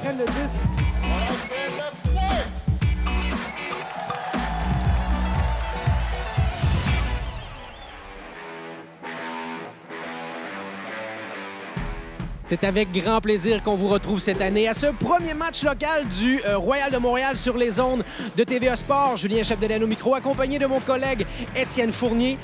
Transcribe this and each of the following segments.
prennent le disque. C'est avec grand plaisir qu'on vous retrouve cette année à ce premier match local du Royal de Montréal sur les ondes de TVA Sport. Julien Chapdelaine au micro, accompagné de mon collègue Étienne Fournier.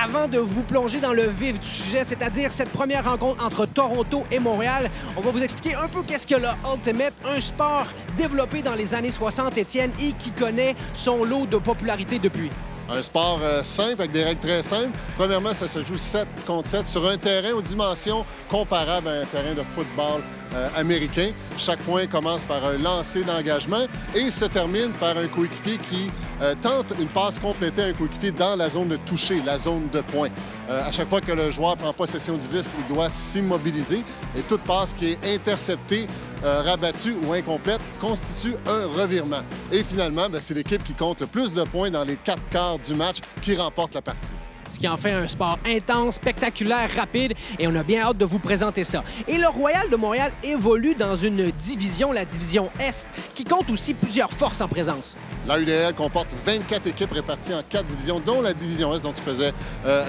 Avant de vous plonger dans le vif du sujet, c'est-à-dire cette première rencontre entre Toronto et Montréal, on va vous expliquer un peu qu'est-ce que le Ultimate, un sport développé dans les années 60, Étienne, et qui connaît son lot de popularité depuis. Un sport simple, avec des règles très simples. Premièrement, ça se joue 7 contre 7 sur un terrain aux dimensions comparables à un terrain de football américain. Chaque point commence par un lancer d'engagement et se termine par un coéquipier qui tente une passe complétée à un coéquipier dans la zone de toucher, la zone de point. À chaque fois que le joueur prend possession du disque, il doit s'immobiliser et toute passe qui est interceptée, rabattue ou incomplète constitue un revirement. Et finalement, c'est l'équipe qui compte le plus de points dans les 4 quarts du match qui remporte la partie. Ce qui en fait un sport intense, spectaculaire, rapide, et on a bien hâte de vous présenter ça. Et le Royal de Montréal évolue dans une division, la division Est, qui compte aussi plusieurs forces en présence. La UDL comporte 24 équipes réparties en 4 divisions, dont la division Est dont tu faisais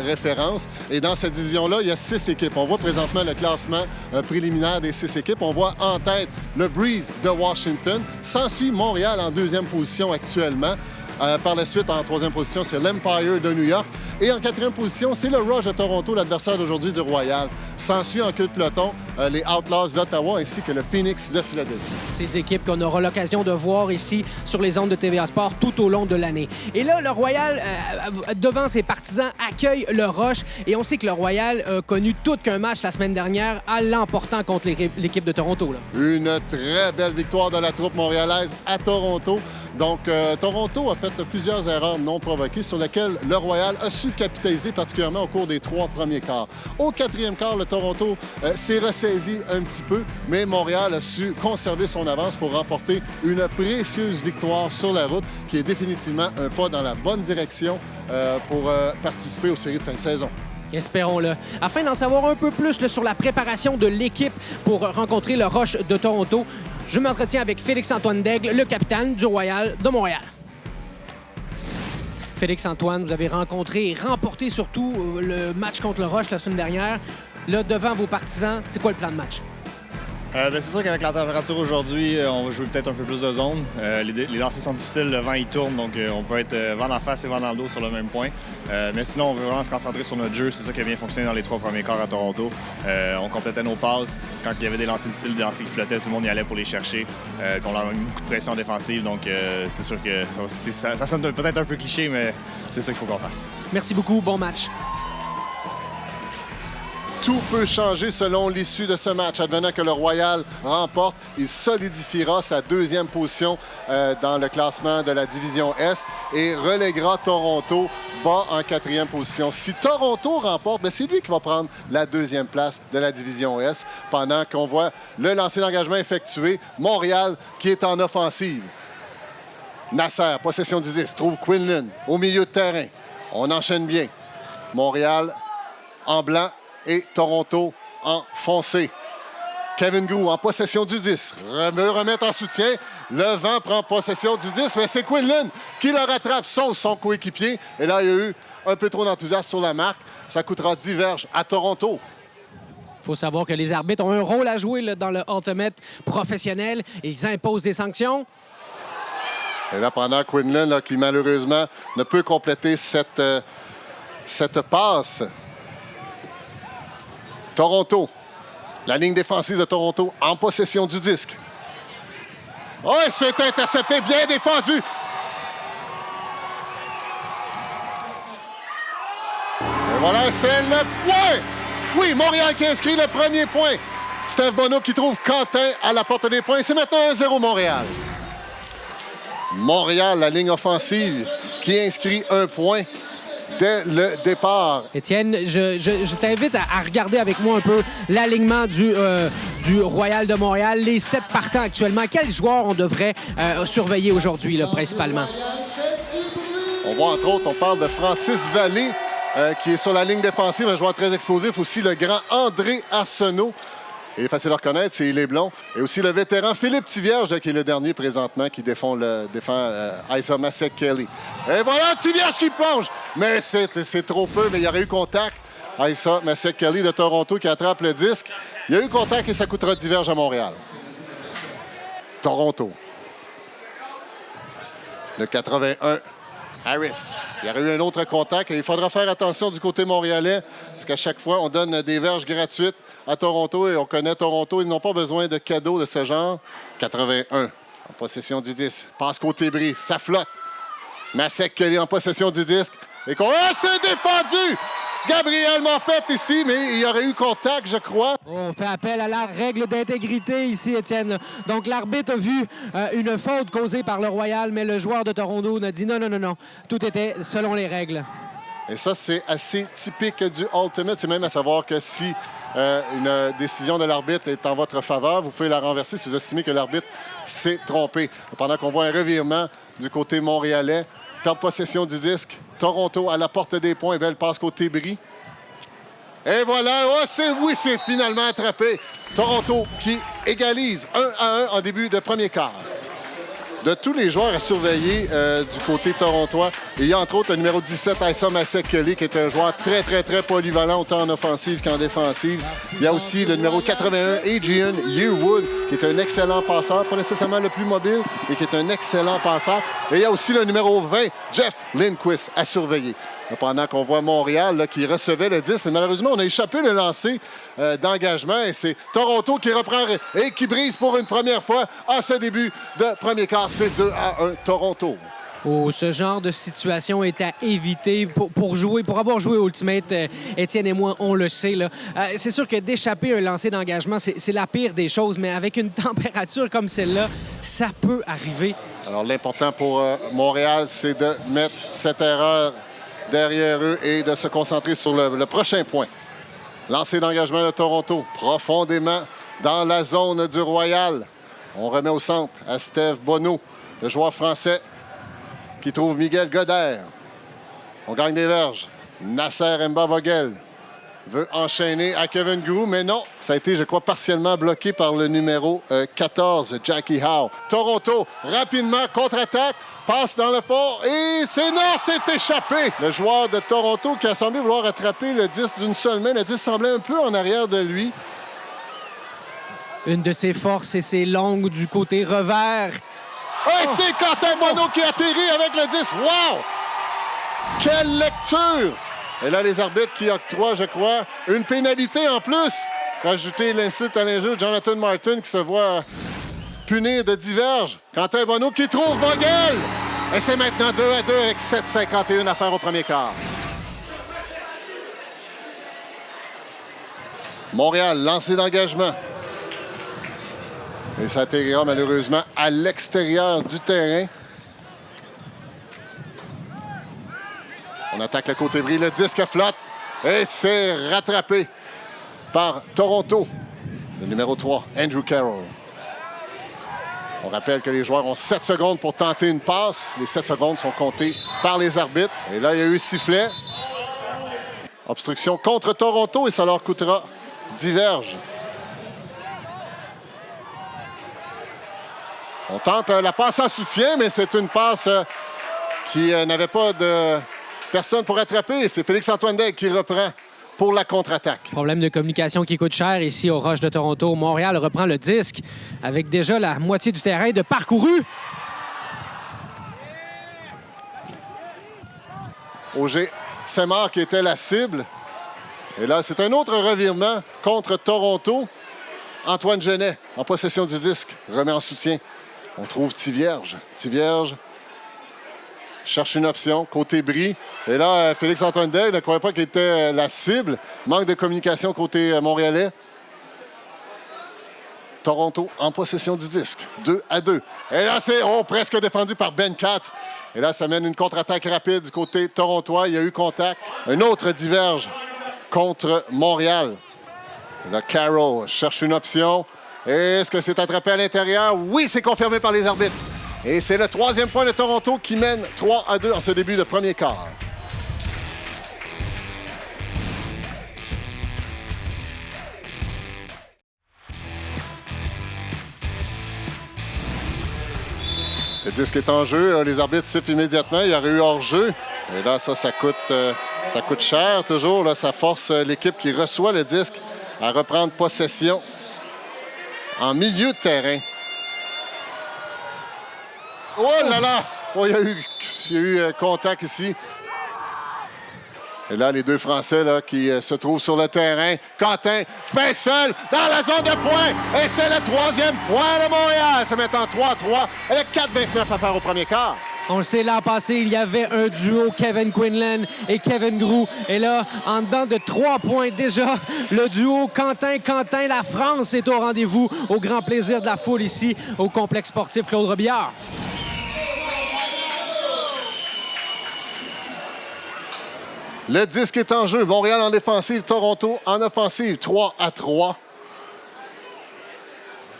référence. Et dans cette division-là, il y a 6 équipes. On voit présentement le classement préliminaire des 6 équipes. On voit en tête le Breeze de Washington. S'ensuit Montréal en 2e position actuellement. Par la suite, en 3e position, c'est l'Empire de New York. Et en 4e position, c'est le Rush de Toronto, l'adversaire d'aujourd'hui du Royal. S'ensuit en queue de peloton les Outlaws d'Ottawa ainsi que le Phoenix de Philadelphie. Ces équipes qu'on aura l'occasion de voir ici sur les ondes de TVA Sport tout au long de l'année. Et là, le Royal, devant ses partisans, accueille le Rush. Et on sait que le Royal a connu tout qu'un match la semaine dernière en l'emportant contre l'équipe de Toronto. Là. Une très belle victoire de la troupe montréalaise à Toronto. Donc, Toronto a fait plusieurs erreurs non provoquées sur lesquelles le Royal a su capitaliser, particulièrement au cours des 3 premiers quarts. Au 4e quart, le Toronto s'est ressaisi un petit peu, mais Montréal a su conserver son avance pour remporter une précieuse victoire sur la route qui est définitivement un pas dans la bonne direction pour participer aux séries de fin de saison. Espérons-le. Afin d'en savoir un peu plus sur la préparation de l'équipe pour rencontrer le Rush de Toronto, je m'entretiens avec Félix-Antoine Daigle, le capitaine du Royal de Montréal. Félix-Antoine, vous avez rencontré et remporté surtout le match contre le Rush la semaine dernière. Là, devant vos partisans, c'est quoi le plan de match? C'est sûr qu'avec la température aujourd'hui, on va jouer peut-être un peu plus de zone. Les lancers sont difficiles, le vent il tourne, donc on peut être vent en face et vent dans le dos sur le même point. Mais sinon, on veut vraiment se concentrer sur notre jeu. C'est ça qui a bien fonctionné dans les 3 premiers quarts à Toronto. On complétait nos passes. Quand il y avait des lancers difficiles, des lancers qui flottaient, tout le monde y allait pour les chercher. Puis on a eu beaucoup de pression défensive, donc c'est sûr que ça sonne peut-être un peu cliché, mais c'est ça qu'il faut qu'on fasse. Merci beaucoup, bon match. Tout peut changer selon l'issue de ce match. Advenant que le Royal remporte, il solidifiera sa 2e position dans le classement de la division Est et reléguera Toronto bas en 4e position. Si Toronto remporte, c'est lui qui va prendre la 2e place de la division Est pendant qu'on voit le lancer d'engagement effectué. Montréal qui est en offensive. Nasser, possession du 10, trouve Quinlan au milieu de terrain. On enchaîne bien. Montréal en blanc et Toronto en foncé. Kevin Gou en possession du 10. Veut remettre en soutien. Le vent prend possession du 10, mais c'est Quinlan qui le rattrape, sauce son coéquipier. Et là, il y a eu un peu trop d'enthousiasme sur la marque. Ça coûtera 10 verges à Toronto. Il faut savoir que les arbitres ont un rôle à jouer là, dans le Ultimate professionnel. Ils imposent des sanctions. Et là, pendant Quinlan, qui malheureusement ne peut compléter cette passe. Toronto, la ligne défensive de Toronto en possession du disque. Oh, c'est intercepté, bien défendu. Et voilà, c'est le point. Oui, Montréal qui inscrit le premier point. Steph Bonneau qui trouve Quentin à la porte des points. C'est maintenant 1-0 Montréal. Montréal, la ligne offensive, qui inscrit un point dès le départ. Étienne, je t'invite à regarder avec moi un peu l'alignement du Royal de Montréal. Les 7 partants actuellement. Quels joueurs on devrait surveiller aujourd'hui, là, principalement? On voit entre autres, on parle de Francis Vallée, qui est sur la ligne défensive, un joueur très explosif. Aussi le grand André Arsenault. Il est facile à reconnaître, c'est les blonds. Et aussi le vétéran Philippe Tivierge, là, qui est le dernier présentement, qui défend Isa Masek-Kelly. Et voilà Tivierge qui plonge! Mais c'est trop peu, mais il y aurait eu contact. Isa Masek-Kelly de Toronto qui attrape le disque. Il y a eu contact et ça coûtera Tivierge à Montréal. Toronto. Le 81. Harris. Il y aurait eu un autre contact et il faudra faire attention du côté montréalais parce qu'à chaque fois, on donne des verges gratuites à Toronto et on connaît Toronto. Ils n'ont pas besoin de cadeaux de ce genre. 81 en possession du disque. Passe côté bris. Ça flotte. Masek-Kelly en possession du disque. Et qu'on... Ah, c'est défendu! Gabriel Moffett ici, mais il y aurait eu contact, je crois. On fait appel à la règle d'intégrité ici, Étienne. Donc, l'arbitre a vu une faute causée par le Royal, mais le joueur de Toronto a dit non. Tout était selon les règles. Et ça, c'est assez typique du Ultimate. C'est même à savoir que si une décision de l'arbitre est en votre faveur, vous pouvez la renverser si vous estimez que l'arbitre s'est trompé. Pendant qu'on voit un revirement du côté montréalais, perte possession du disque. Toronto à la porte des points. Belle passe côté bris. Et voilà. Oh, c'est finalement attrapé. Toronto qui égalise 1-1 en début de premier quart. De tous les joueurs à surveiller du côté torontois, il y a entre autres le numéro 17, Isa Masek-Kelly, qui est un joueur très polyvalent, autant en offensive qu'en défensive. Il y a aussi le numéro 81, Adrian Yearwood, qui est un excellent passeur, pas nécessairement le plus mobile, mais qui est un excellent passeur. Et il y a aussi le numéro 20, Jeff Lindquist, à surveiller. Pendant qu'on voit Montréal là, qui recevait le 10, mais malheureusement, on a échappé le lancer d'engagement et c'est Toronto qui reprend et qui brise pour une première fois à ce début de premier quart. C'est 2-1 Toronto. Oh, ce genre de situation est à éviter pour avoir joué Ultimate. Étienne et moi, on le sait. Là. C'est sûr que d'échapper un lancer d'engagement, c'est la pire des choses, mais avec une température comme celle-là, ça peut arriver. Alors, l'important pour Montréal, c'est de mettre cette erreur derrière eux et de se concentrer sur le prochain point. Lancer d'engagement de Toronto, profondément dans la zone du Royal. On remet au centre à Steve Bonneau, le joueur français qui trouve Miguel Godert. On gagne des verges. Nasser Mbavogel veut enchaîner à Kevin Grou, mais non, ça a été, je crois, partiellement bloqué par le numéro 14, Jackie Howe. Toronto, rapidement, contre-attaque. Passe dans le fond et c'est échappé. Le joueur de Toronto qui a semblé vouloir attraper le disque d'une seule main. Le disque semblait un peu en arrière de lui. Une de ses forces et ses longues du côté revers. Et c'est Quentin Bonneau qui atterrit avec le disque. Wow! Quelle lecture! Et là, les arbitres qui octroient, je crois, une pénalité en plus. Rajouter l'insulte à l'injure, Jonathan Martin qui se voit punir de diverge. Quentin Bonneau qui trouve Vogel. Et c'est maintenant 2-2 avec 7,51 à faire au premier quart. Montréal, lancé d'engagement. Et ça atterrira malheureusement à l'extérieur du terrain. On attaque le côté bris, le disque flotte. Et c'est rattrapé par Toronto. Le numéro 3, Andrew Carroll. On rappelle que les joueurs ont 7 secondes pour tenter une passe. Les 7 secondes sont comptées par les arbitres. Et là, il y a eu sifflet. Obstruction contre Toronto et ça leur coûtera 10 verges. On tente la passe en soutien, mais c'est une passe qui n'avait pas de personne pour attraper. C'est Félix-Antoine Daigle qui reprend pour la contre-attaque. Problème de communication qui coûte cher ici au Roche de Toronto. Montréal reprend le disque avec déjà la moitié du terrain de parcouru. Auger Semard qui était la cible. Et là, c'est un autre revirement contre Toronto. Antoine Genet en possession du disque, remet en soutien. On trouve Tivierge. Tivierge cherche une option, côté bris. Et là, Félix-Antoine Daigle ne croyait pas qu'il était la cible. Manque de communication côté montréalais. Toronto en possession du disque. 2-2. Et là, c'est presque défendu par Ben Katz. Et là, ça mène une contre-attaque rapide du côté torontois. Il y a eu contact. Un autre diverge contre Montréal. Et là, Carroll cherche une option. Est-ce que c'est attrapé à l'intérieur? Oui, c'est confirmé par les arbitres. Et c'est le 3e point de Toronto qui mène 3-2 en ce début de premier quart. Le disque est en jeu. Les arbitres sifflent immédiatement. Il y aurait eu hors-jeu. Et là, ça coûte cher toujours. Là, ça force l'équipe qui reçoit le disque à reprendre possession en milieu de terrain. Oh là là! Oh, il y a eu contact ici. Et là, les deux Français là, qui se trouvent sur le terrain. Quentin fait seul dans la zone de points. Et c'est le 3e point de Montréal. C'est maintenant 3-3 avec 4-29 à faire au premier quart. On le sait, l'an passé, il y avait un duo, Kevin Quinlan et Kevin Groulx. Et là, en dedans de 3 points déjà, le duo Quentin, la France est au rendez-vous, au grand plaisir de la foule ici au complexe sportif Claude Robillard. Le disque est en jeu. Montréal en défensive, Toronto en offensive. 3-3.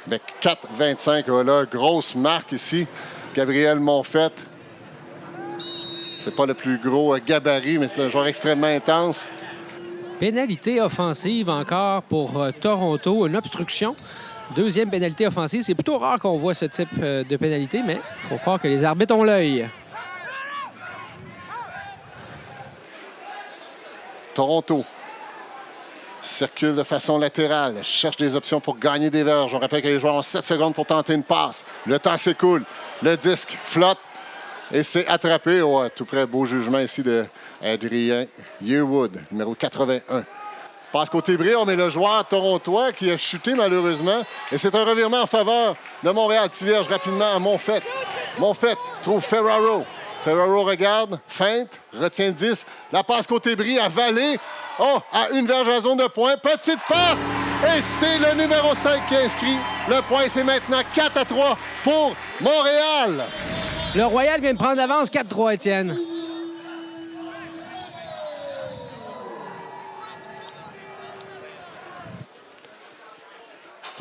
Avec 4-25. Voilà, grosse marque ici. Gabriel Monfette. C'est pas le plus gros gabarit, mais c'est un joueur extrêmement intense. Pénalité offensive encore pour Toronto. Une obstruction. 2e pénalité offensive. C'est plutôt rare qu'on voit ce type de pénalité, mais il faut croire que les arbitres ont l'œil. Toronto circule de façon latérale, cherche des options pour gagner des verges. On rappelle que les joueurs ont 7 secondes pour tenter une passe. Le temps s'écoule. Le disque flotte et c'est attrapé. Oh, tout près, beau jugement ici de Adrien Yearwood, numéro 81. Passe côté brillant, mais le joueur torontois qui a chuté malheureusement. Et c'est un revirement en faveur de Montréal. Tiverge rapidement à Monfette. Monfette trouve Ferraro. Ferraro regarde, feinte, retient 10. La passe côté bris à Vallée. Oh, à une verge à la zone de points. Petite passe. Et c'est le numéro 5 qui inscrit le point. C'est maintenant 4-3 pour Montréal. Le Royal vient de prendre l'avance 4-3, Étienne.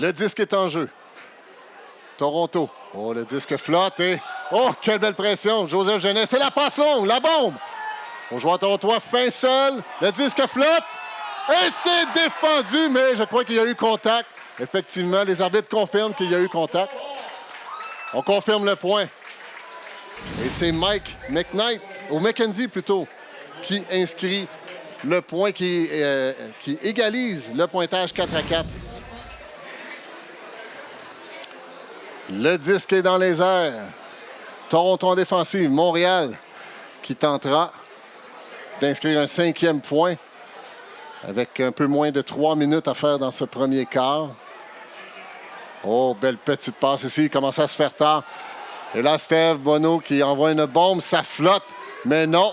Le disque est en jeu. Toronto. Oh, le disque flotte et... Oh, quelle belle pression. Joseph Genet, c'est la passe longue, la bombe. Au joueur torontois, fin seul. Le disque flotte. Et c'est défendu, mais je crois qu'il y a eu contact. Effectivement, les arbitres confirment qu'il y a eu contact. On confirme le point. Et c'est Mike McKnight, ou McKenzie plutôt, qui inscrit le point qui égalise le pointage 4-4. Le disque est dans les airs. Toronto en défensive. Montréal qui tentera d'inscrire un 5e point avec un peu moins de 3 minutes à faire dans ce premier quart. Oh, belle petite passe ici. Il commence à se faire tard. Et là, Steve Bonneau qui envoie une bombe. Ça flotte, mais non.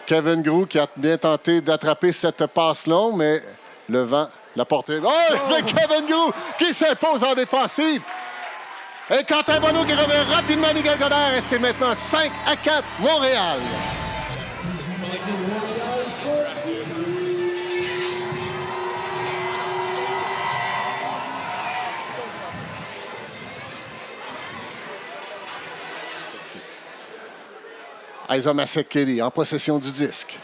Kevin Groulx qui a bien tenté d'attraper cette passe longue, mais le vent l'a porté. Oh, c'est Kevin Groulx qui s'impose en défensive. Et Quentin Bonneau qui revient rapidement à Miguel Godard. Et c'est maintenant 5-4 Montréal. Isa Masek-Kelly en possession du disque.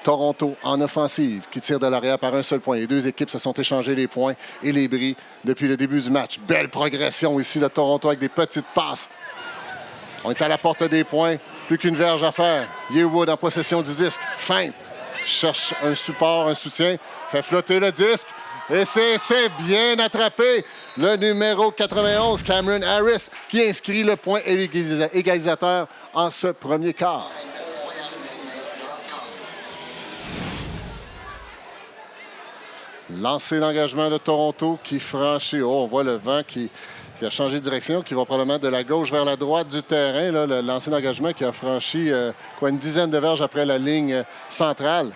Toronto en offensive qui tire de l'arrière par un seul point. Les deux équipes se sont échangées les points et les bris depuis le début du match. Belle progression ici de Toronto avec des petites passes. On est à la porte des points. Plus qu'une verge à faire. Yearwood en possession du disque. Feinte. Cherche un support, un soutien. Fait flotter le disque. Et c'est bien attrapé. Le numéro 91, Cameron Harris, qui inscrit le point égalisateur en ce premier quart. Lancé d'engagement de Toronto qui franchit. Oh, on voit le vent qui a changé de direction, qui va probablement de la gauche vers la droite du terrain. Là, le lancé d'engagement qui a franchi une dizaine de verges après la ligne centrale.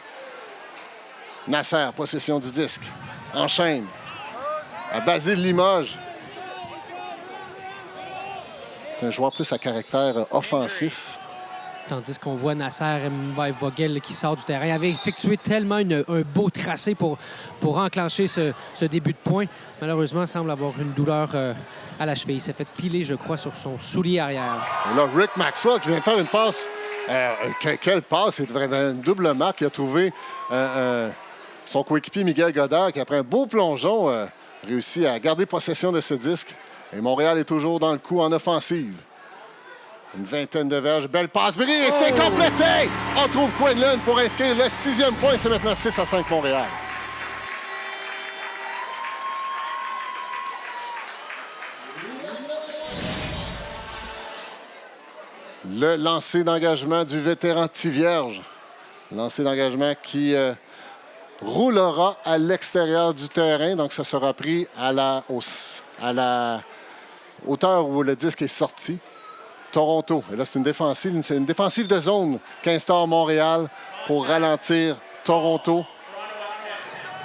Nasser, possession du disque. Enchaîne. À Basile Limoges. C'est un joueur plus à caractère offensif. Tandis qu'on voit Nasser Mbaye-Vogel qui sort du terrain. Il avait effectué tellement un beau tracé pour enclencher ce début de point. Malheureusement, il semble avoir une douleur à la cheville. Il s'est fait piler, je crois, sur son soulier arrière. Et là, Rick Maxwell qui vient de faire une passe. Quelle passe! C'est vraiment une double marque. Il a trouvé son coéquipier Miguel Godard qui, après un beau plongeon, réussit à garder possession de ce disque. Et Montréal est toujours dans le coup en offensive. Une vingtaine de verges. Belle passe brise et c'est complété! On trouve Quinlan pour inscrire le 6e point. C'est maintenant 6-5 Montréal. Le lancer d'engagement du vétéran Tivierge. Lancer d'engagement qui roulera à l'extérieur du terrain. Donc, ça sera pris à la hauteur où le disque est sorti. Toronto. Et là, c'est une défensive de zone qu'instaure Montréal pour ralentir Toronto.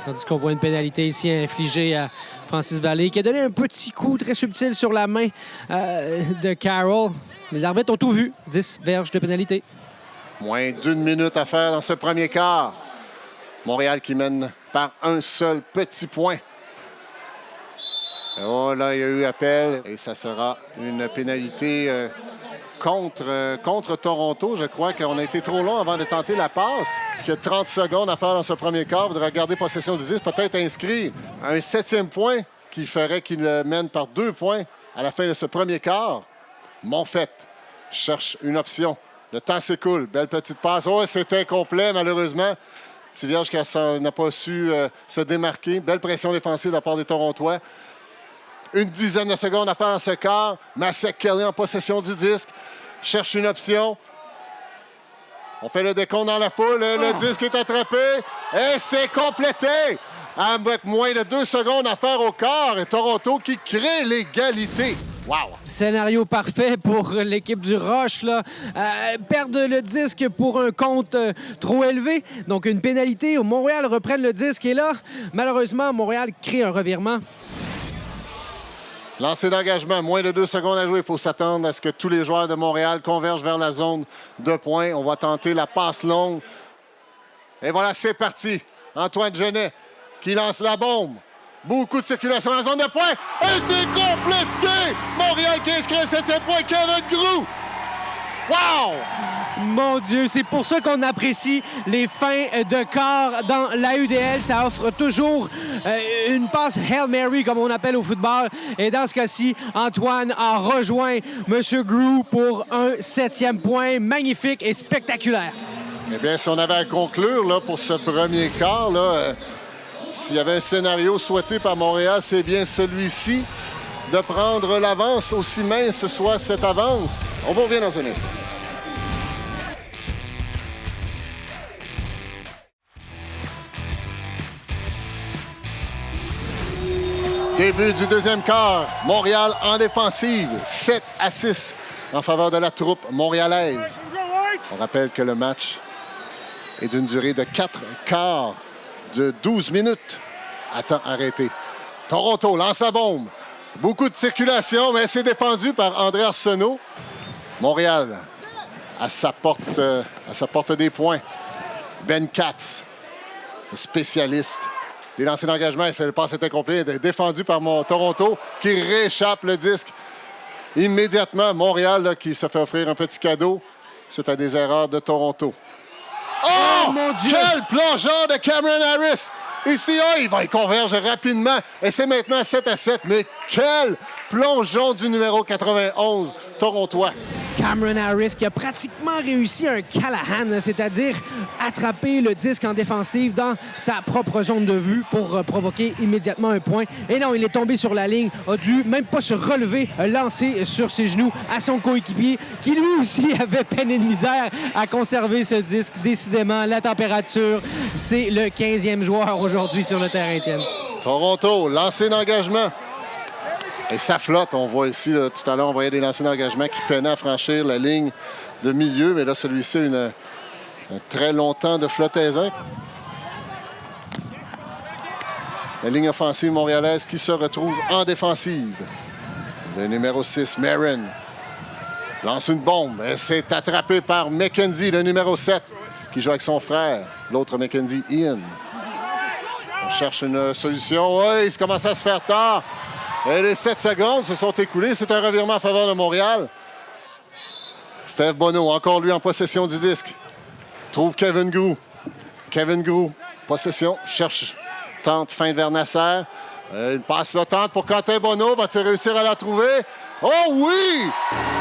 Tandis qu'on voit une pénalité ici infligée à Francis Vallée, qui a donné un petit coup très subtil sur la main de Carroll. Les arbitres ont tout vu. 10 verges de pénalité. Moins d'1 minute à faire dans ce premier quart. Montréal qui mène par un seul petit point. Oh là, il y a eu appel. Et ça sera une pénalité contre Toronto. Je crois qu'on a été trop long avant de tenter la passe. Il y a 30 secondes à faire dans ce premier quart. Vous devrez garder possession du disque, peut-être inscrire un 7e point qui ferait qu'il mène par 2 points à la fin de ce premier quart. Monfette cherche une option. Le temps s'écoule. Belle petite passe. Oh, c'était incomplet, malheureusement. Tivierge qui n'a pas su se démarquer. Belle pression défensive de la part des Torontois. Une dizaine de secondes à faire dans ce quart. Masek Kelly en possession du disque. Cherche une option. On fait le décompte dans la foule. Le disque est attrapé. Et c'est complété. Avec moins de 2 secondes à faire au quart. Et Toronto qui crée l'égalité. Wow! Scénario parfait pour l'équipe du Roche. Perdre le disque pour un compte trop élevé. Donc, une pénalité. Montréal reprenne le disque. Et là, malheureusement, Montréal crée un revirement. Lancer d'engagement, moins de 2 secondes à jouer. Il faut s'attendre à ce que tous les joueurs de Montréal convergent vers la zone de points. On va tenter la passe longue. Et voilà, c'est parti. Antoine Genet qui lance la bombe. Beaucoup de circulation dans la zone de points. Et c'est complété! Montréal qui inscrit le 7e point. Kevin Groux! Wow! Mon Dieu, c'est pour ça qu'on apprécie les fins de quart dans la UDL. Ça offre toujours une passe Hail Mary, comme on appelle au football. Et dans ce cas-ci, Antoine a rejoint M. Groux pour un 7e point magnifique et spectaculaire. Eh bien, si on avait à conclure là, pour ce premier quart, s'il y avait un scénario souhaité par Montréal, c'est bien celui-ci, de prendre l'avance, aussi mince soit cette avance. On vous revient dans un instant. Début du deuxième quart. Montréal en défensive. 7-6 en faveur de la troupe montréalaise. On rappelle que le match est d'une durée de 4 quarts de 12 minutes à temps arrêté. Toronto lance la bombe. Beaucoup de circulation, mais c'est défendu par André Arsenault. Montréal à sa porte des points. Ben Katz, le spécialiste des lancers d'engagement. Le passe est incomplet, défendu par Toronto, qui rééchappe le disque immédiatement. Montréal qui se fait offrir un petit cadeau suite à des erreurs de Toronto. Oh! Mon Dieu! Quel plongeon de Cameron Harris! Ici, il va y converger rapidement. Et c'est maintenant 7-7. Mais quel plongeon du numéro 91 torontois. Cameron Harris qui a pratiquement réussi un Callahan, c'est-à-dire attraper le disque en défensive dans sa propre zone de vue pour provoquer immédiatement un point. Et non, il est tombé sur la ligne, a dû même pas se relever, lancer sur ses genoux à son coéquipier qui lui aussi avait peine et de misère à conserver ce disque. Décidément, la température, c'est le 15e joueur aujourd'hui sur le terrain, Étienne. Toronto, lancé d'engagement. Et ça flotte. On voit ici, là, tout à l'heure, on voyait des lancers d'engagement qui peinaient à franchir la ligne de milieu. Mais là, celui-ci a un très long temps de flottaison. La ligne offensive montréalaise qui se retrouve en défensive. Le numéro 6, Marin, lance une bombe. Et c'est attrapé par McKenzie, le numéro 7, qui joue avec son frère. L'autre McKenzie, Ian. On cherche une solution. Oui, il commence à se faire tard. Et les 7 secondes se sont écoulées. C'est un revirement en faveur de Montréal. Steve Bonneau, encore lui en possession du disque. Trouve Kevin Groux. Kevin Groux, possession, cherche, tente, feinte vers Nasser. Une passe flottante pour Quentin Bonneau. Va-t-il réussir à la trouver? Oh oui!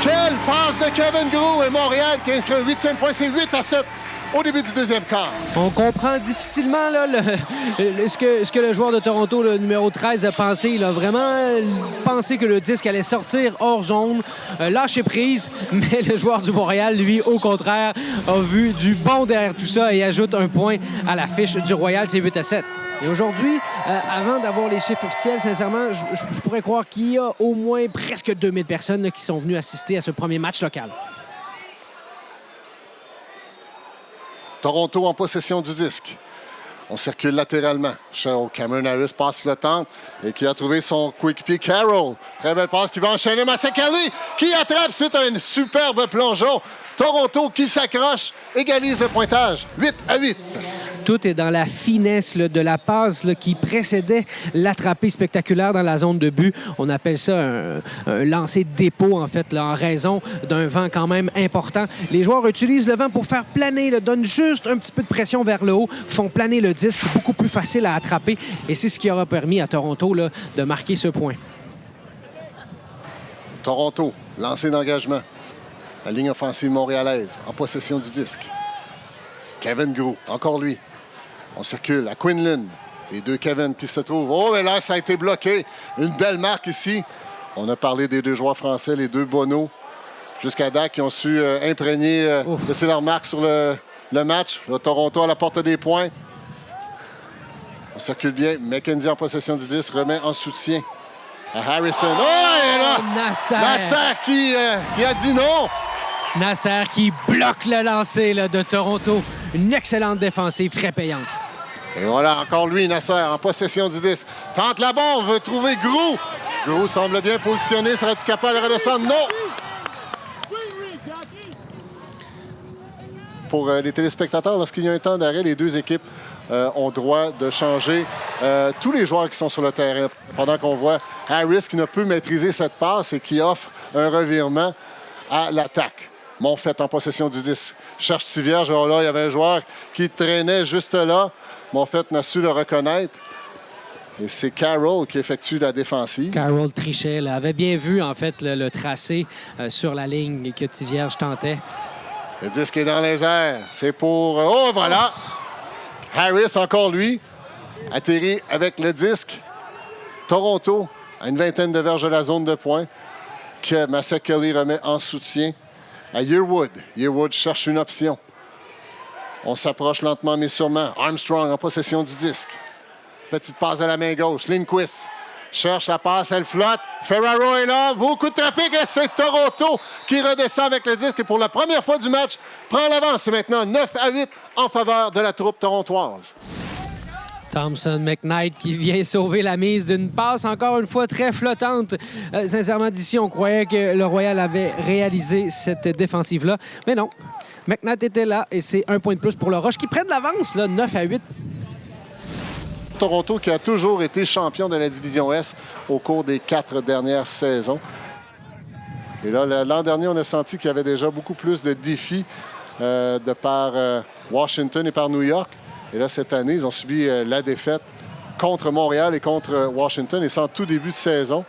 Quelle passe de Kevin Groux et Montréal qui inscrit un 8e point. C'est 8-7 au début du deuxième quart. On comprend difficilement là, ce que le joueur de Toronto, le numéro 13, a pensé. Il a vraiment pensé que le disque allait sortir hors zone, lâcher prise, mais le joueur du Montréal, lui, au contraire, a vu du bon derrière tout ça et ajoute un point à la fiche du Royal, c'est 8-7. Et aujourd'hui, avant d'avoir les chiffres officiels, sincèrement, je pourrais croire qu'il y a au moins presque 2000 personnes là, qui sont venues assister à ce premier match local. Toronto en possession du disque. On circule latéralement. Cameron Harris passe flottante et qui a trouvé son coéquipier Carroll. Très belle passe qui va enchaîner Masakali qui attrape suite à une superbe plongeon. Toronto qui s'accroche, égalise le pointage. 8-8. Tout est dans la finesse là, de la passe là, qui précédait l'attrapée spectaculaire dans la zone de but. On appelle ça un lancer de dépôt, en fait, là, en raison d'un vent quand même important. Les joueurs utilisent le vent pour faire planer, là, donnent juste un petit peu de pression vers le haut, font planer le disque, beaucoup plus facile à attraper. Et c'est ce qui aura permis à Toronto là, de marquer ce point. Toronto, lancé d'engagement. La ligne offensive montréalaise en possession du disque. Kevin Groux, encore lui. On circule à Quinlan. Les deux Kevin qui se trouvent. Oh, mais là, ça a été bloqué. Une belle marque ici. On a parlé des deux joueurs français, les deux Bono, jusqu'à date, qui ont su imprégner, laisser leur marque sur le match. Le Toronto à la porte des points. On circule bien. McKenzie en possession du disque, remet en soutien à Harrison. Oh, et là! Nasser qui a dit non. Nasser qui bloque le lancer là, de Toronto. Une excellente défensive, très payante. Et voilà, encore lui, Nasser, en possession du disque. Tente la bombe, veut trouver Groux. Groux semble bien positionné. Sera-t-il capable de redescendre? Non! Pour les téléspectateurs, lorsqu'il y a un temps d'arrêt, les deux équipes ont droit de changer tous les joueurs qui sont sur le terrain. Pendant qu'on voit Harris qui ne peut maîtriser cette passe et qui offre un revirement à l'attaque. Monfette en possession du disque. Cherche Tivierge. Oh là, il y avait un joueur qui traînait juste là. Monfette n'a su le reconnaître. Et c'est Carroll qui effectue la défensive. Carroll trichait. Là. Avait bien vu, en fait, le tracé sur la ligne que Tivierge tentait. Le disque est dans les airs. C'est pour... Oh, voilà! Harris, encore lui, atterri avec le disque. Toronto, à une vingtaine de verges de la zone de points, que Masakali remet en soutien à Yearwood. Yearwood cherche une option. On s'approche lentement, mais sûrement. Armstrong en possession du disque. Petite passe à la main gauche. Lindquist cherche la passe, elle flotte. Ferraro est là. Beaucoup de trafic et c'est Toronto qui redescend avec le disque et pour la première fois du match, prend l'avance. C'est maintenant 9-8 en faveur de la troupe torontoise. Thompson McKnight qui vient sauver la mise d'une passe encore une fois très flottante. Sincèrement, d'ici, on croyait que le Royal avait réalisé cette défensive-là. Mais non, McKnight était là et c'est un point de plus pour le Roche qui prennent l'avance, 9-8. Toronto qui a toujours été champion de la Division S au cours des 4 dernières saisons. Et là, l'an dernier, on a senti qu'il y avait déjà beaucoup plus de défis de par Washington et par New York. Et là, cette année, ils ont subi la défaite contre Montréal et contre Washington. Et c'est en tout début de saison.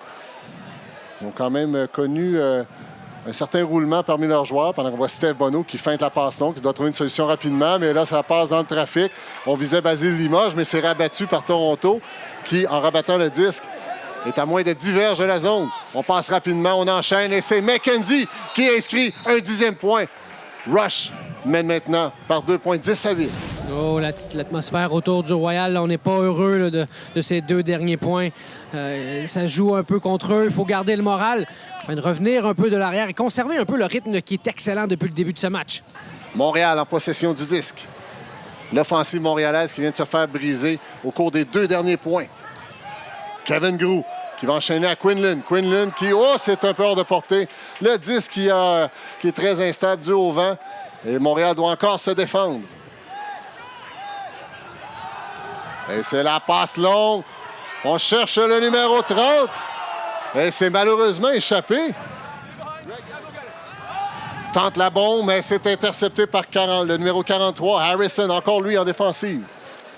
Ils ont quand même connu un certain roulement parmi leurs joueurs. Pendant qu'on voit Steve Bono qui feinte la passe longue, qui doit trouver une solution rapidement. Mais là, ça passe dans le trafic. On visait Basile Limoges, mais c'est rabattu par Toronto qui, en rabattant le disque, est à moins de 10 verges de la zone. On passe rapidement, on enchaîne. Et c'est McKenzie qui inscrit un 10e point. Rush mène maintenant par 2 points, 10-8. Oh, l'atmosphère autour du Royal, là, on n'est pas heureux là, de ces 2 derniers points. Ça joue un peu contre eux. Il faut garder le moral afin de revenir un peu de l'arrière et conserver un peu le rythme qui est excellent depuis le début de ce match. Montréal en possession du disque. L'offensive montréalaise qui vient de se faire briser au cours des 2 derniers points. Kevin Groux qui va enchaîner à Quinlan. Quinlan qui, c'est un peu hors de portée. Le disque qui est très instable dû au vent. Et Montréal doit encore se défendre. Et c'est la passe longue. On cherche le numéro 30. Et c'est malheureusement échappé. Tente la bombe, mais c'est intercepté par le numéro 43. Harrison, encore lui en défensive.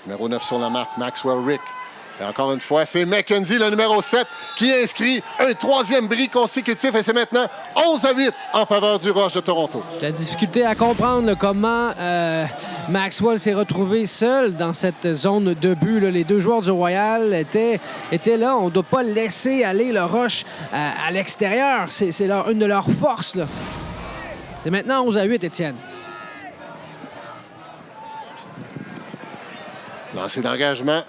Numéro 9 sur la marque, Maxwell Rick. Et encore une fois, c'est McKenzie, le numéro 7, qui inscrit un 3e bris consécutif. Et c'est maintenant 11-8 en faveur du Rush de Toronto. La difficulté à comprendre comment Maxwell s'est retrouvé seul dans cette zone de but. Là. Les deux joueurs du Royal étaient là. On ne doit pas laisser aller le Rush à l'extérieur. C'est une de leurs forces. Là. C'est maintenant 11-8, Étienne. Lancé d'engagement.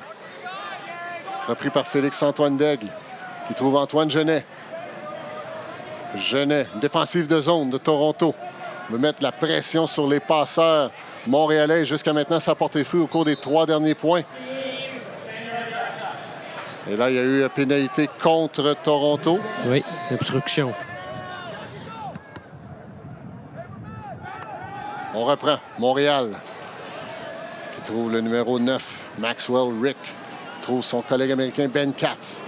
Repris par Félix-Antoine Daigle, qui trouve Antoine Genet. Genet, défensive de zone de Toronto, veut mettre la pression sur les passeurs montréalais. Jusqu'à maintenant, ça a porté fruit au cours des 3 derniers points. Et là, il y a eu une pénalité contre Toronto. Oui, obstruction. On reprend. Montréal, qui trouve le numéro 9, Maxwell Rick. Trouve son collègue américain Ben Katz.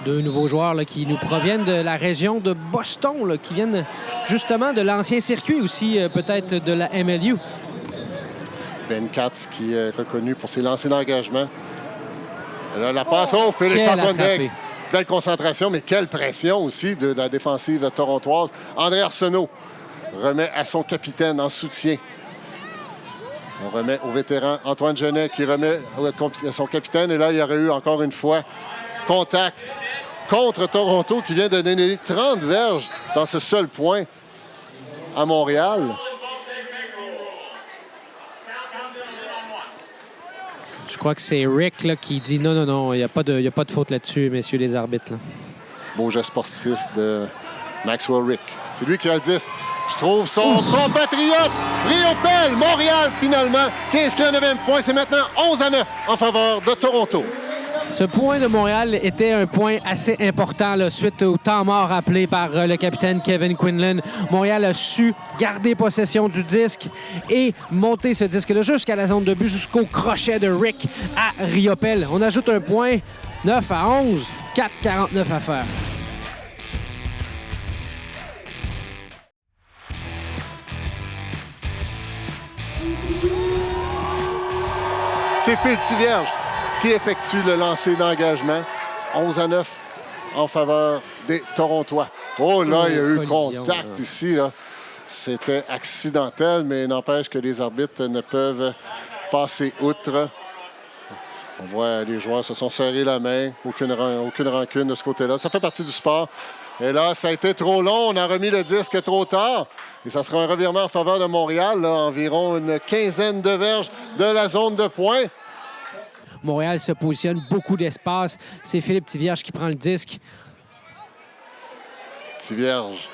Deux nouveaux joueurs là, qui nous proviennent de la région de Boston, là, qui viennent justement de l'ancien circuit aussi, peut-être de la MLU. Ben Katz qui est reconnu pour ses lancers d'engagement. Là, la passe, Félix-Antoine Daigle. Belle concentration, mais quelle pression aussi de la défensive torontoise. André Arsenault remet à son capitaine en soutien. On remet au vétéran Antoine Genet qui remet à son capitaine. Et là, il y aurait eu encore une fois contact contre Toronto qui vient de donner 30 verges dans ce seul point à Montréal. Je crois que c'est Rick là, qui dit non, il n'y a pas de faute là-dessus, messieurs les arbitres. Là. Beau geste sportif de Maxwell Rick. C'est lui qui a le disque. Je trouve son compatriote, Riopel, Montréal, finalement, qui inscrit un 9e point. C'est maintenant 11-9 en faveur de Toronto. Ce point de Montréal était un point assez important là, suite au temps mort appelé par le capitaine Kevin Quinlan. Montréal a su garder possession du disque et monter ce disque-là jusqu'à la zone de but, jusqu'au crochet de Rick à Riopel. On ajoute un point, 9-11, 4-49 à faire. C'est Phil Tivierge qui effectue le lancer d'engagement. 11-9 en faveur des Torontois. Oh là, il y a eu contact ici. Là. C'était accidentel, mais n'empêche que les arbitres ne peuvent passer outre. On voit les joueurs se sont serrés la main. Aucune rancune de ce côté-là. Ça fait partie du sport. Et là, ça a été trop long. On a remis le disque trop tard. Et ça sera un revirement en faveur de Montréal. Là, environ une quinzaine de verges de la zone de points. Montréal se positionne, beaucoup d'espace. C'est Philippe Tivierge qui prend le disque. Tivierge,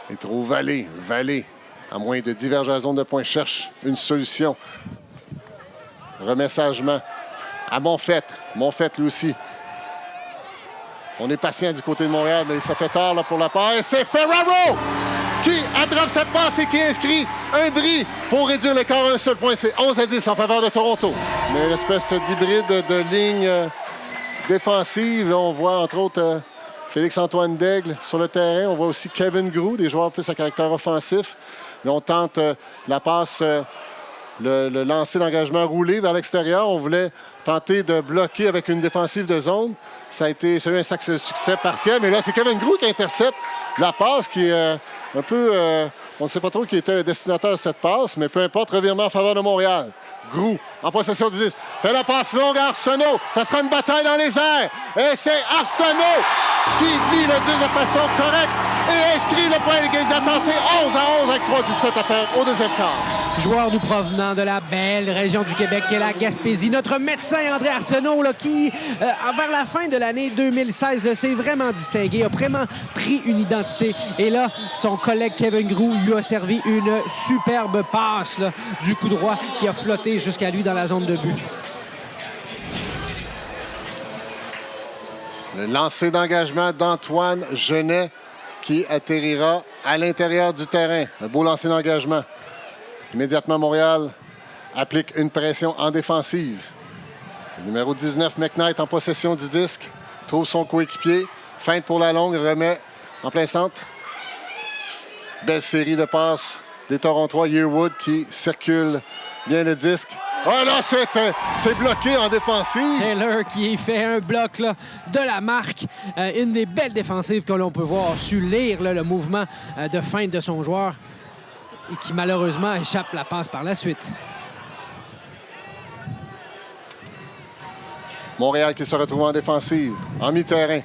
il trouve Vallée. Vallée, à moins de diverger à la zone de points, cherche une solution. Remet sagement à Monfette. Monfette, lui aussi. On est patient du côté de Montréal, mais ça fait tard là, pour la part. Et c'est Ferraro qui attrape cette passe et qui inscrit un bris pour réduire l'écart à un seul point. C'est 11-10 en faveur de Toronto. Mais l'espèce d'hybride de ligne défensive, là, on voit entre autres Félix-Antoine Daigle sur le terrain. On voit aussi Kevin Groux, des joueurs plus à caractère offensif. Mais on tente la passe, le lancer d'engagement roulé vers l'extérieur. On voulait tenter de bloquer avec une défensive de zone. Ça a eu un succès partiel. Mais là, c'est Kevin Groux qui intercepte la passe qui est un peu... on ne sait pas trop qui était le destinataire de cette passe, mais peu importe, revirement en faveur de Montréal. Groux, en possession du 10, fait la passe longue à Arsenault. Ça sera une bataille dans les airs. Et c'est Arsenault qui lit le 10 de façon correcte et inscrit le point égalisateur. C'est 11-11 avec 3-17 à faire au deuxième quart. Joueur nous provenant de la belle région du Québec qu'est la Gaspésie. Notre médecin André Arsenault, là, qui, vers la fin de l'année 2016, s'est vraiment distingué, a vraiment pris une identité. Et là, son collègue Kevin Groux lui a servi une superbe passe là, du coup droit qui a flotté jusqu'à lui dans la zone de but. Le lancer d'engagement d'Antoine Genet qui atterrira à l'intérieur du terrain. Un beau lancer d'engagement. Immédiatement, Montréal applique une pression en défensive. Le numéro 19, McKnight, en possession du disque, trouve son coéquipier. Feinte pour la longue, remet en plein centre. Belle série de passes des Torontois. Yearwood qui circule bien le disque. Oh là, c'est bloqué en défensive. Taylor qui fait un bloc là, de la marque. Une des belles défensives que l'on peut voir. A su lire là, le mouvement de feinte de son joueur et qui malheureusement échappe la passe par la suite. Montréal qui se retrouve en défensive, en mi-terrain.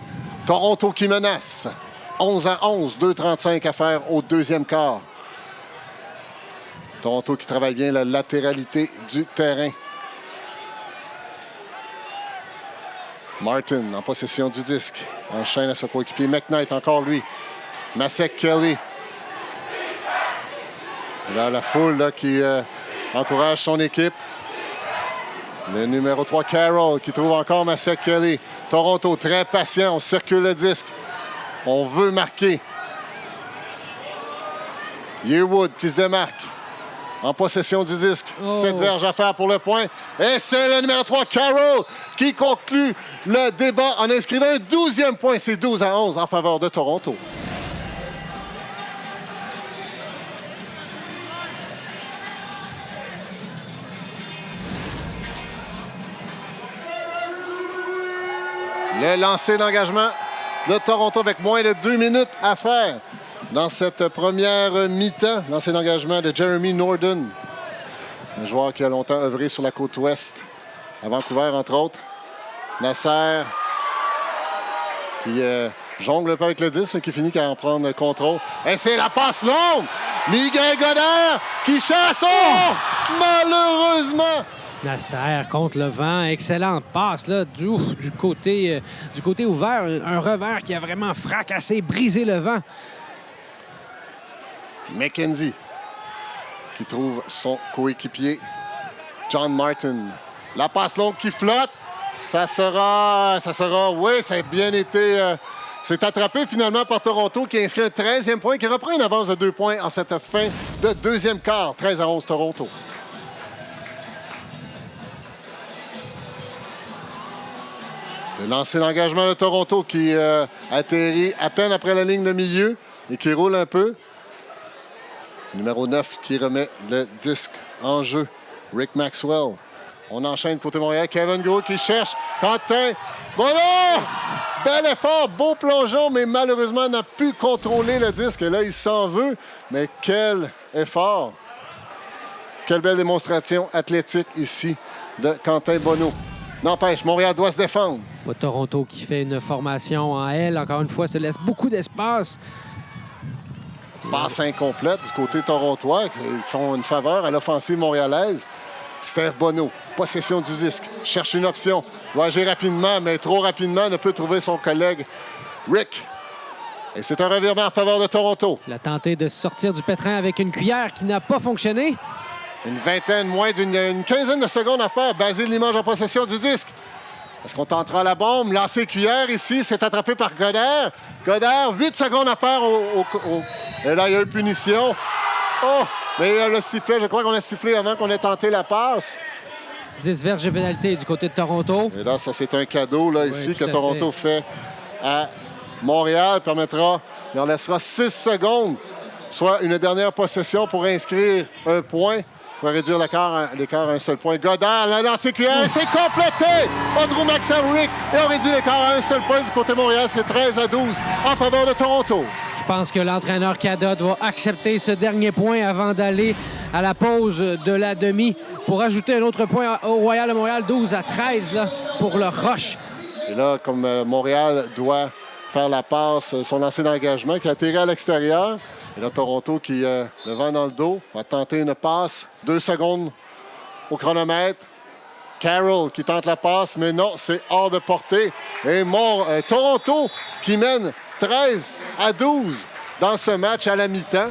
Toronto qui menace. 11-11, 2,35 à faire au deuxième quart. Toronto qui travaille bien la latéralité du terrain. Martin en possession du disque. Enchaîne à son coéquipier. McKnight, encore lui. Masek Kelly. Et là, la foule là, qui encourage son équipe. Le numéro 3, Carroll, qui trouve encore Masek Kelly. Toronto, très patient. On circule le disque. On veut marquer. Yearwood qui se démarque. En possession du disque. 7 verges à faire pour le point. Et c'est le numéro 3, Carroll, qui conclut le débat en inscrivant un 12e point. C'est 12-11 en faveur de Toronto. Le lancer d'engagement de Toronto avec moins de 2 minutes à faire dans cette première mi-temps. Lancer d'engagement de Jeremy Norden, un joueur qui a longtemps œuvré sur la côte ouest, à Vancouver, entre autres. Nasser, qui jongle un peu avec le disque, mais qui finit par en prendre le contrôle. Et c'est la passe longue! Miguel Godard qui chasse! Oh! Malheureusement! Nasser contre le vent. Excellente passe là, du côté ouvert. Un revers qui a vraiment fracassé, brisé le vent. McKenzie qui trouve son coéquipier John Martin. La passe longue qui flotte. Ça sera... Oui, ça a bien été... c'est attrapé finalement par Toronto qui inscrit un 13e point, qui reprend une avance de 2 points en cette fin de deuxième quart. 13-11 Toronto. Le lancer d'engagement de Toronto qui atterrit à peine après la ligne de milieu et qui roule un peu. Numéro 9 qui remet le disque en jeu. Rick Maxwell. On enchaîne côté Montréal. Kevin Gros qui cherche. Quentin. Voilà! Bel effort, beau plongeon, mais malheureusement n'a pu contrôler le disque. Et là, il s'en veut. Mais quel effort! Quelle belle démonstration athlétique ici de Quentin Bonneau. N'empêche, Montréal doit se défendre. Pas Toronto qui fait une formation en L. Encore une fois, se laisse beaucoup d'espace. Passe incomplète du côté torontois. Ils font une faveur à l'offensive montréalaise. Steph Bonneau, possession du disque, cherche une option. Doit agir rapidement, mais trop rapidement, ne peut trouver son collègue Rick. Et c'est un revirement en faveur de Toronto. Il a tenté de sortir du pétrin avec une cuillère qui n'a pas fonctionné. Une vingtaine, moins d'une quinzaine de secondes à faire. Basile Limoges en possession du disque. Est-ce qu'on tentera la bombe? Lancer cuillère ici, c'est attrapé par Godard. Godard, 8 secondes à faire Et là, il y a eu punition. Oh! Mais il y a le sifflet. Je crois qu'on a sifflé avant qu'on ait tenté la passe. 10 verges de pénalité du côté de Toronto. Et là, ça, c'est un cadeau là, ici que Toronto fait à Montréal. Il en laissera 6 secondes, soit une dernière possession pour inscrire un point. Pour réduire l'écart à un seul point. Godard, là, dans ses cuillères, c'est complété! Andrew Maxam-Rick, et on réduit l'écart à un seul point du côté Montréal. C'est 13-12 en faveur de Toronto. Je pense que l'entraîneur Cadotte va accepter ce dernier point avant d'aller à la pause de la demi pour ajouter un autre point au Royal de Montréal, 12-13 là, pour le rush. Et là, comme Montréal doit faire la passe, son lancer d'engagement qui a atterri à l'extérieur. Et là, Toronto qui, le vent dans le dos, va tenter une passe. 2 secondes au chronomètre. Carroll qui tente la passe, mais non, c'est hors de portée. Et Toronto qui mène 13-12 dans ce match à la mi-temps.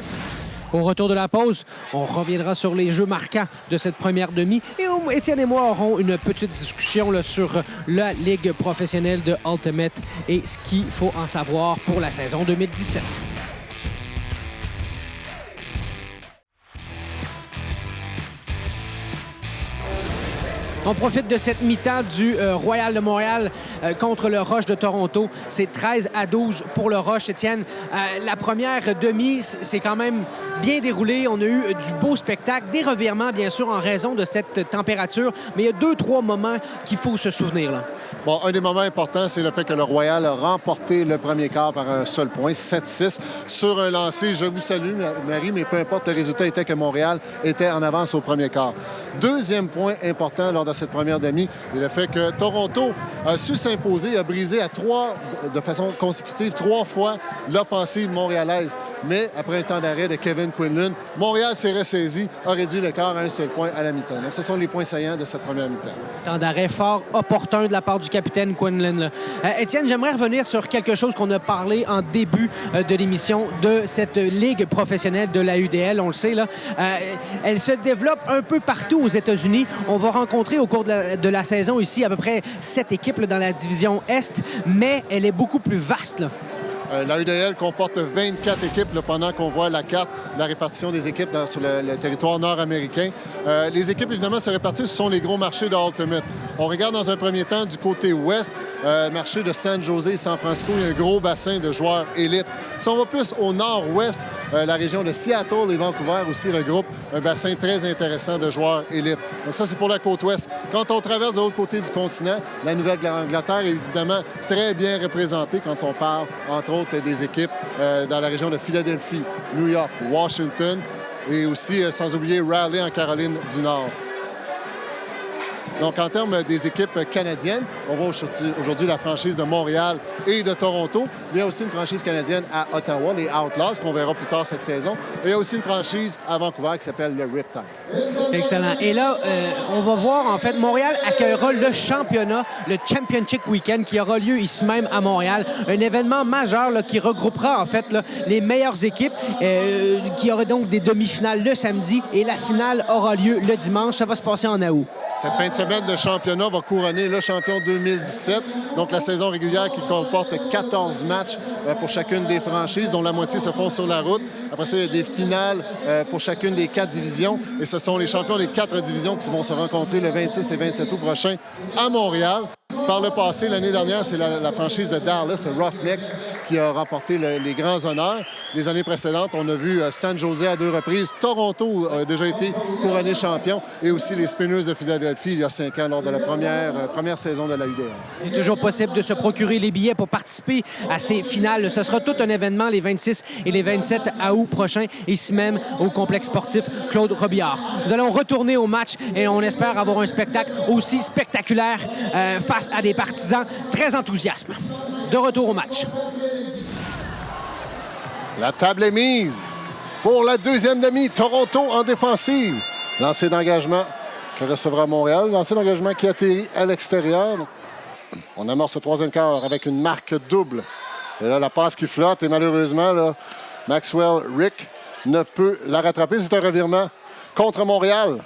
Au retour de la pause, on reviendra sur les jeux marquants de cette première demi. Et Étienne et moi aurons une petite discussion là, sur la Ligue professionnelle de Ultimate et ce qu'il faut en savoir pour la saison 2017. On profite de cette mi-temps du Royal de Montréal contre le Rush de Toronto. C'est 13-12 pour le Rush, Étienne. La première demi, c'est quand même bien déroulé. On a eu du beau spectacle, des revirements, bien sûr, en raison de cette température. Mais il y a 2-3 moments qu'il faut se souvenir, là. Bon, un des moments importants, c'est le fait que le Royal a remporté le premier quart par un seul point, 7-6, sur un lancer. Je vous salue, Marie, mais peu importe, le résultat était que Montréal était en avance au premier quart. Deuxième point important lors de cette première demi, le fait que Toronto a su s'imposer, a brisé de façon consécutive 3 fois l'offensive montréalaise. Mais après un temps d'arrêt de Kevin Quinlan, Montréal s'est ressaisi, a réduit l'écart à un seul point à la mi-temps. Donc, ce sont les points saillants de cette première mi-temps. Temps d'arrêt fort opportun de la part du capitaine Quinlan. Étienne, j'aimerais revenir sur quelque chose qu'on a parlé en début de l'émission de cette ligue professionnelle de la UDL. On le sait, là. Elle se développe un peu partout aux États-Unis. On va rencontrer au cours de la saison ici à peu près 7 équipes là, dans la division Est, mais elle est beaucoup plus vaste, là. La UDL comporte 24 équipes là, pendant qu'on voit la carte de la répartition des équipes sur le territoire nord-américain. Les équipes, évidemment, se répartissent. Ce sont les gros marchés de Ultimate. On regarde dans un premier temps du côté ouest, marché de San José et San Francisco. Il y a un gros bassin de joueurs élites. Si on va plus au nord-ouest, la région de Seattle et Vancouver aussi regroupe un bassin très intéressant de joueurs élites. Donc ça, c'est pour la côte ouest. Quand on traverse de l'autre côté du continent, la Nouvelle-Angleterre est évidemment très bien représentée quand on parle, entre autres, des équipes dans la région de Philadelphie, New York, Washington et aussi, sans oublier, Raleigh en Caroline du Nord. Donc, en termes des équipes canadiennes, on voit aujourd'hui la franchise de Montréal et de Toronto. Il y a aussi une franchise canadienne à Ottawa, les Outlaws, qu'on verra plus tard cette saison. Et il y a aussi une franchise à Vancouver qui s'appelle le Riptide. Excellent. Et là, on va voir, en fait, Montréal accueillera le championnat, le Championship Weekend, qui aura lieu ici même à Montréal. Un événement majeur là, qui regroupera, en fait, là, les meilleures équipes, qui aura donc des demi-finales le samedi et la finale aura lieu le dimanche. Ça va se passer en août. Cette fin de semaine de championnat va couronner le champion 2017. Donc, la saison régulière qui comporte 14 matchs pour chacune des franchises, dont la moitié se font sur la route. Après ça, il y a des finales pour chacune des 4 divisions. Et ce sont les champions des 4 divisions qui vont se rencontrer le 26 et 27 août prochain à Montréal. Par le passé, l'année dernière, c'est la franchise de Dallas, le Roughnecks, qui a remporté les grands honneurs. Les années précédentes, on a vu San Jose à 2 reprises. Toronto a déjà été couronné champion. Et aussi les Spinners de Philadelphie, il y a 5 ans, lors de la première saison de la UDL. Il est toujours possible de se procurer les billets pour participer à ces finales. Ce sera tout un événement les 26 et les 27 août prochains, ici même au complexe sportif Claude Robillard. Nous allons retourner au match et on espère avoir un spectacle aussi spectaculaire face à des partisans très enthousiastes. De retour au match. La table est mise pour la deuxième demi. Toronto en défensive. Lancé d'engagement que recevra Montréal. Lancé d'engagement qui atterrit à l'extérieur. On amorce le troisième quart avec une marque double. Et là, la passe qui flotte. Et malheureusement, là, Maxwell Rick ne peut la rattraper. C'est un revirement contre Montréal.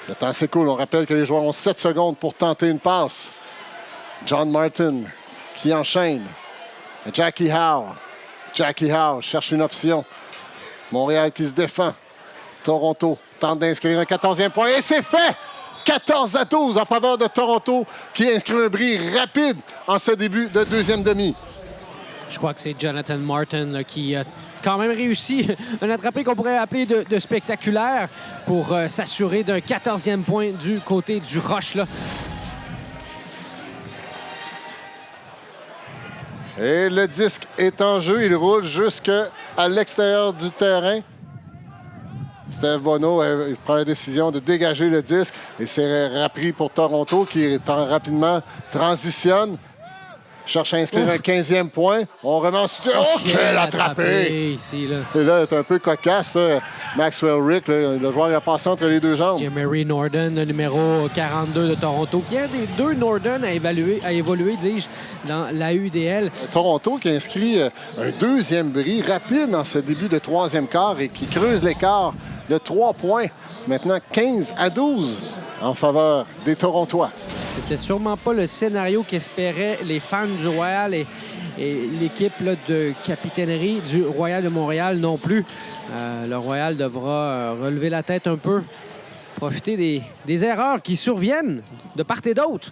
Le temps s'écoule. On rappelle que les joueurs ont 7 secondes pour tenter une passe. John Martin qui enchaîne. Jackie Howe. Jackie Howe cherche une option. Montréal qui se défend. Toronto tente d'inscrire un 14e point. Et c'est fait! 14-12 en faveur de Toronto qui inscrit un bris rapide en ce début de deuxième demi. Je crois que c'est Jonathan Martin là, qui a quand même réussi un attrapé qu'on pourrait appeler de spectaculaire pour s'assurer d'un 14e point du côté du Rush. Là. Et le disque est en jeu. Il roule jusqu'à l'extérieur du terrain. Steve Bono il prend la décision de dégager le disque. Et c'est repris pour Toronto qui rapidement transitionne. Cherche à inscrire un 15e point. On remet oh, quel attrapé! Ici, là. Et là, c'est un peu cocasse, Maxwell Rick. Là, le joueur il a passé entre les deux jambes. Jeremy Norden, le numéro 42 de Toronto, qui est un des 2 Norden à évoluer, dis-je, dans la UDL. Toronto qui inscrit un 2e bris rapide dans ce début de 3e quart et qui creuse l'écart de 3 points. Maintenant 15-12 en faveur des Torontois. C'était sûrement pas le scénario qu'espéraient les fans du Royal et l'équipe là, de capitainerie du Royal de Montréal non plus. Le Royal devra relever la tête un peu Profiter des erreurs qui surviennent de part et d'autre.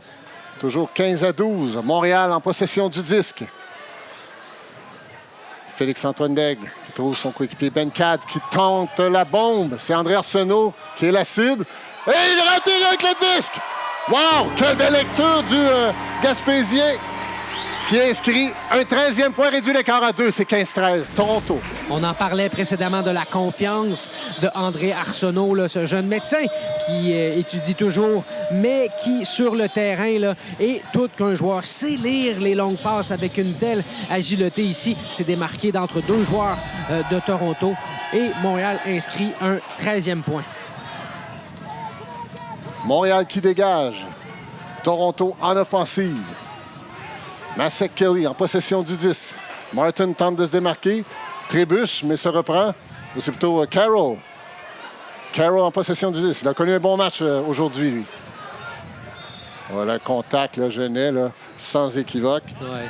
Toujours 15-12. Montréal en possession du disque. Félix-Antoine Daigle qui trouve son coéquipier Ben Cadz qui tente la bombe. C'est André Arsenault qui est la cible. Et il est raté avec le disque! Wow! Quelle belle lecture du Gaspésien qui inscrit un 13e point, réduit l'écart à 2. C'est 15-13. Toronto. On en parlait précédemment de la confiance de André Arsenault, là, ce jeune médecin qui étudie toujours, mais qui, sur le terrain, là, est tout qu'un joueur. Sait lire les longues passes avec une telle agilité ici. C'est démarqué d'entre deux joueurs de Toronto. Et Montréal inscrit un 13e point. Montréal qui dégage. Toronto en offensive. Masek Kelly en possession du 10. Martin tente de se démarquer. Trébuche, mais se reprend. C'est plutôt Carroll. Carroll en possession du 10. Il a connu un bon match aujourd'hui, lui. Voilà, contact, là, Genet, là, sans équivoque. Ouais.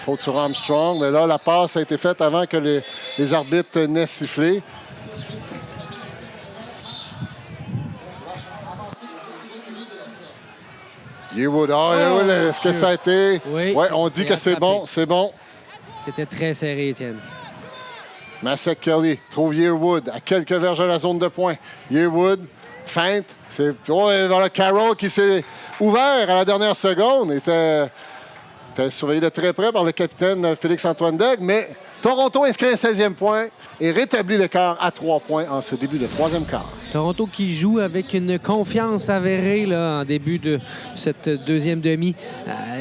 Faute sur Armstrong. Mais là, la passe a été faite avant que les arbitres n'aient sifflé. Yearwood. Est-ce que ça a été? Oui, ouais, on dit que c'est bon, c'est bon. C'était très serré, Étienne. Masek Kelly trouve Yearwood à quelques verges de la zone de points. Yearwood, feinte. C'est voilà, Carroll qui s'est ouvert à la dernière seconde. Était surveillé de très près par le capitaine Félix-Antoine Daigle, mais Toronto inscrit un 16e point et rétablit l'écart à 3 points en ce début de troisième quart. Toronto qui joue avec une confiance avérée là, en début de cette deuxième demi.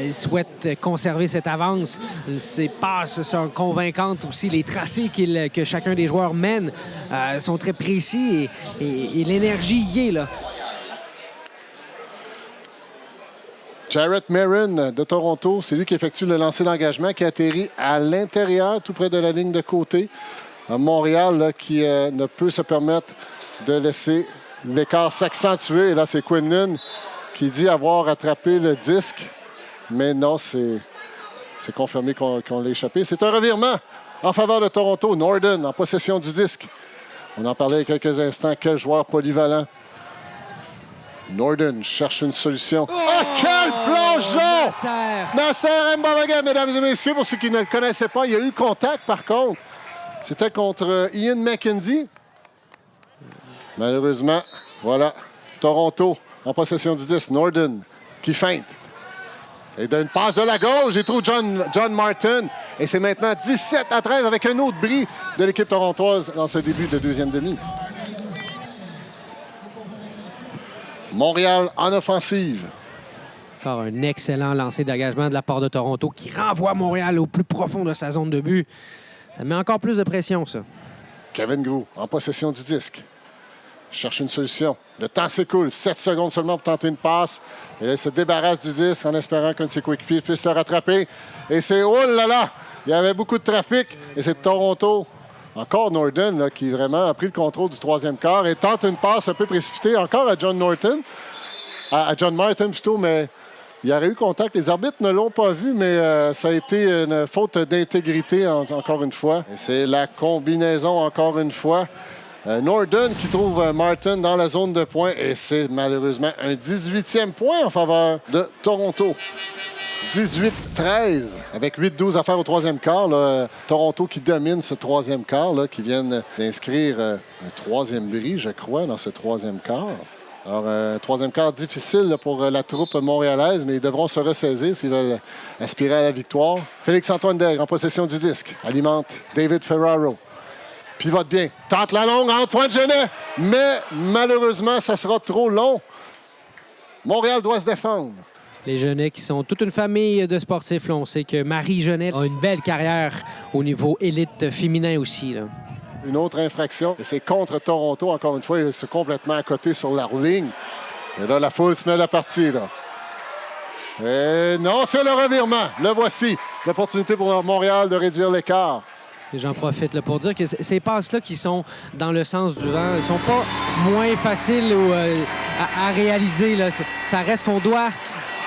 Il souhaite conserver cette avance. Ses passes sont convaincantes aussi. Les tracés que chacun des joueurs mène sont très précis et l'énergie y est là. Jarrett Marin de Toronto, c'est lui qui effectue le lancer d'engagement qui atterrit à l'intérieur, tout près de la ligne de côté. Montréal là, qui ne peut se permettre de laisser l'écart s'accentuer. Et là, c'est Quinlan qui dit avoir attrapé le disque. Mais non, c'est confirmé qu'on l'a échappé. C'est un revirement en faveur de Toronto. Norden en possession du disque. On en parlait il y a quelques instants. Quel joueur polyvalent. Norden cherche une solution. Oh, quel plongeon! Nasser Mbamaga, mesdames et messieurs, pour ceux qui ne le connaissaient pas, il y a eu contact par contre. C'était contre Ian McKenzie. Malheureusement, voilà, Toronto en possession du 10. Norden qui feinte. Et d'une passe de la gauche, il trouve John Martin. Et c'est maintenant 17-13 avec un autre bris de l'équipe torontoise dans ce début de deuxième demi. Montréal en offensive. Encore un excellent lancer d'engagement de la part de Toronto qui renvoie Montréal au plus profond de sa zone de but. Ça met encore plus de pression, ça. Kevin Groux en possession du disque. Cherche une solution. Le temps s'écoule. 7 secondes seulement pour tenter une passe. Et là, il se débarrasse du disque en espérant qu'un de ses coéquipiers puisse le rattraper. Et c'est oh là là! Il y avait beaucoup de trafic. Et c'est Toronto. Encore Norden là, qui vraiment a pris le contrôle du troisième quart et tente une passe un peu précipitée encore à John Martin plutôt, mais il y aurait eu contact. Les arbitres ne l'ont pas vu, mais ça a été une faute d'intégrité encore une fois. Et c'est la combinaison encore une fois. Norden qui trouve Martin dans la zone de points et c'est malheureusement un 18e point en faveur de Toronto. 18-13 avec 8-12 à faire au troisième quart. Là. Toronto qui domine ce troisième quart, là, qui viennent d'inscrire un troisième bris, je crois, dans ce troisième quart. Alors, troisième quart difficile là, pour la troupe montréalaise, mais ils devront se ressaisir s'ils veulent aspirer à la victoire. Félix-Antoine Daigle en possession du disque. Alimente David Ferraro. Pivote bien. Tente la longue Antoine Genet. Mais malheureusement, ça sera trop long. Montréal doit se défendre. Les Genets qui sont toute une famille de sportifs. Là. On sait que Marie Genet a une belle carrière au niveau élite féminin aussi. Là. Une autre infraction. Et c'est contre Toronto, encore une fois. Ils sont complètement à côté sur leur ligne. Et là, la foule se met à la partie. Là. Et non, c'est le revirement. Le voici. L'opportunité pour Montréal de réduire l'écart. J'en profite là, pour dire que ces passes-là qui sont dans le sens du vent ne sont pas moins faciles à réaliser. Là. Ça reste qu'on doit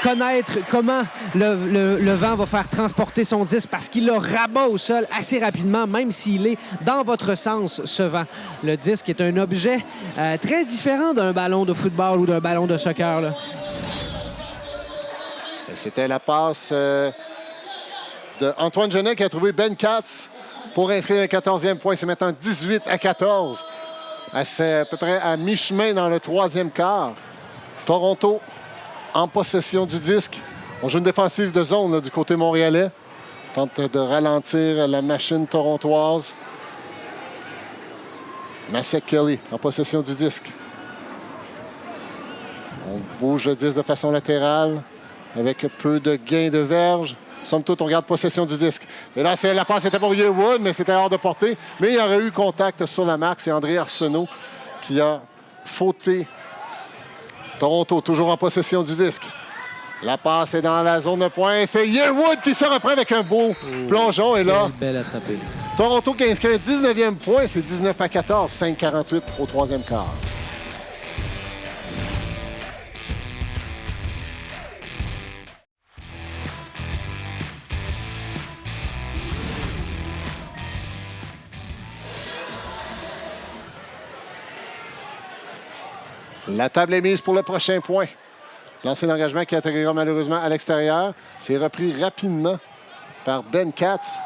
connaître comment le vent va faire transporter son disque parce qu'il le rabat au sol assez rapidement, même s'il est dans votre sens, ce vent. Le disque est un objet très différent d'un ballon de football ou d'un ballon de soccer, là. C'était la passe d'Antoine Genet qui a trouvé Ben Katz pour inscrire un 14e point. C'est maintenant 18-14. C'est à peu près à mi-chemin dans le troisième quart. Toronto en possession du disque. On joue une défensive de zone là, du côté montréalais. Tente de ralentir la machine torontoise. Masek Kelly en possession du disque. On bouge le disque de façon latérale avec peu de gains de verge. Somme toute, on garde possession du disque. Et là, la passe était pour Yearwood, mais c'était hors de portée. Mais il y aurait eu contact sur la marque. C'est André Arsenault qui a fauté. Toronto, toujours en possession du disque. La passe est dans la zone de pointe. C'est Yearwood qui se reprend avec un beau plongeon. Et là, belle attrapée. Toronto qui a inscrit un 19e point. C'est 19-14, 5-48 au troisième quart. La table est mise pour le prochain point. Lancer l'engagement qui atterrira malheureusement à l'extérieur. C'est repris rapidement par Ben Katz.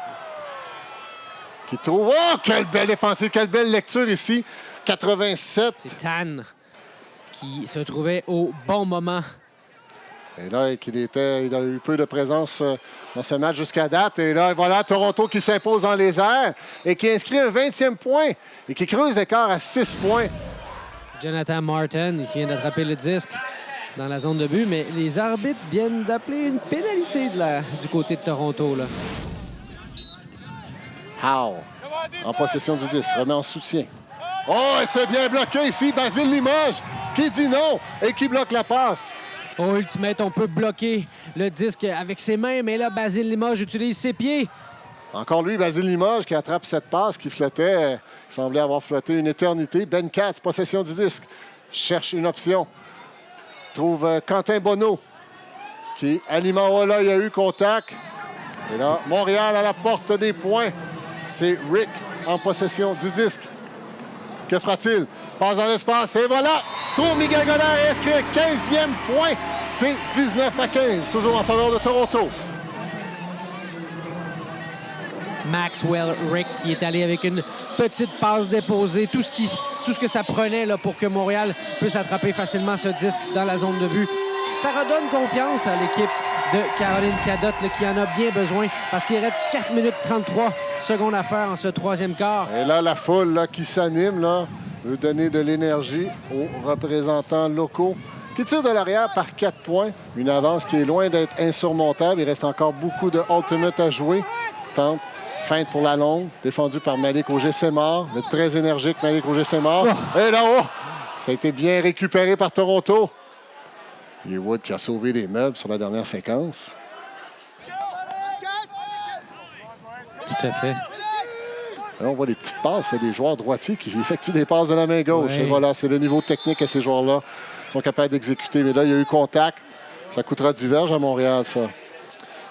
Qui trouve... Oh, quelle belle défensive, quelle belle lecture ici. 87. C'est Tan qui se trouvait au bon moment. Et là, il a eu peu de présence dans ce match jusqu'à date. Et là, voilà, Toronto qui s'impose dans les airs et qui inscrit un 20e point et qui creuse l'écart à 6 points. Jonathan Martin, il vient d'attraper le disque dans la zone de but, mais les arbitres viennent d'appeler une pénalité du côté de Toronto, là. Howe, en possession du disque, remet en soutien. Oh, et c'est bien bloqué ici, Basile Limoges, qui dit non et qui bloque la passe. Au Ultimate, on peut bloquer le disque avec ses mains, mais là, Basile Limoges utilise ses pieds. Encore lui, Basile Limoges, qui attrape cette passe qui flottait, semblait avoir flotté une éternité. Ben Katz, possession du disque, cherche une option. Trouve Quentin Bonneau, qui alimente. Oh là, il y a eu contact. Et là, Montréal à la porte des points. C'est Rick en possession du disque. Que fera-t-il? Passe dans l'espace et voilà! Trouve Miguel Godin et inscrit un 15e point. C'est 19-15, toujours en faveur de Toronto. Maxwell Rick qui est allé avec une petite passe déposée. Tout ce que ça prenait là, pour que Montréal puisse attraper facilement ce disque dans la zone de but. Ça redonne confiance à l'équipe de Caroline Cadotte là, qui en a bien besoin parce qu'il reste 4 minutes 33 secondes à faire en ce troisième quart. Et là, la foule là, qui s'anime, là, veut donner de l'énergie aux représentants locaux qui tirent de l'arrière par 4 points. Une avance qui est loin d'être insurmontable. Il reste encore beaucoup de ultimate à jouer. Tente. Feinte pour la longue, défendu par Malik Auger-Sémard. Le très énergique Malik Auger-Sémard. Oh. Et là-haut, ça a été bien récupéré par Toronto. Yearwood qui a sauvé les meubles sur la dernière séquence. Tout à fait. Là, on voit des petites passes. C'est des joueurs droitiers qui effectuent des passes de la main gauche. Oui. Et voilà, c'est le niveau technique que ces joueurs-là sont capables d'exécuter. Mais là, il y a eu contact. Ça coûtera diverge à Montréal, ça.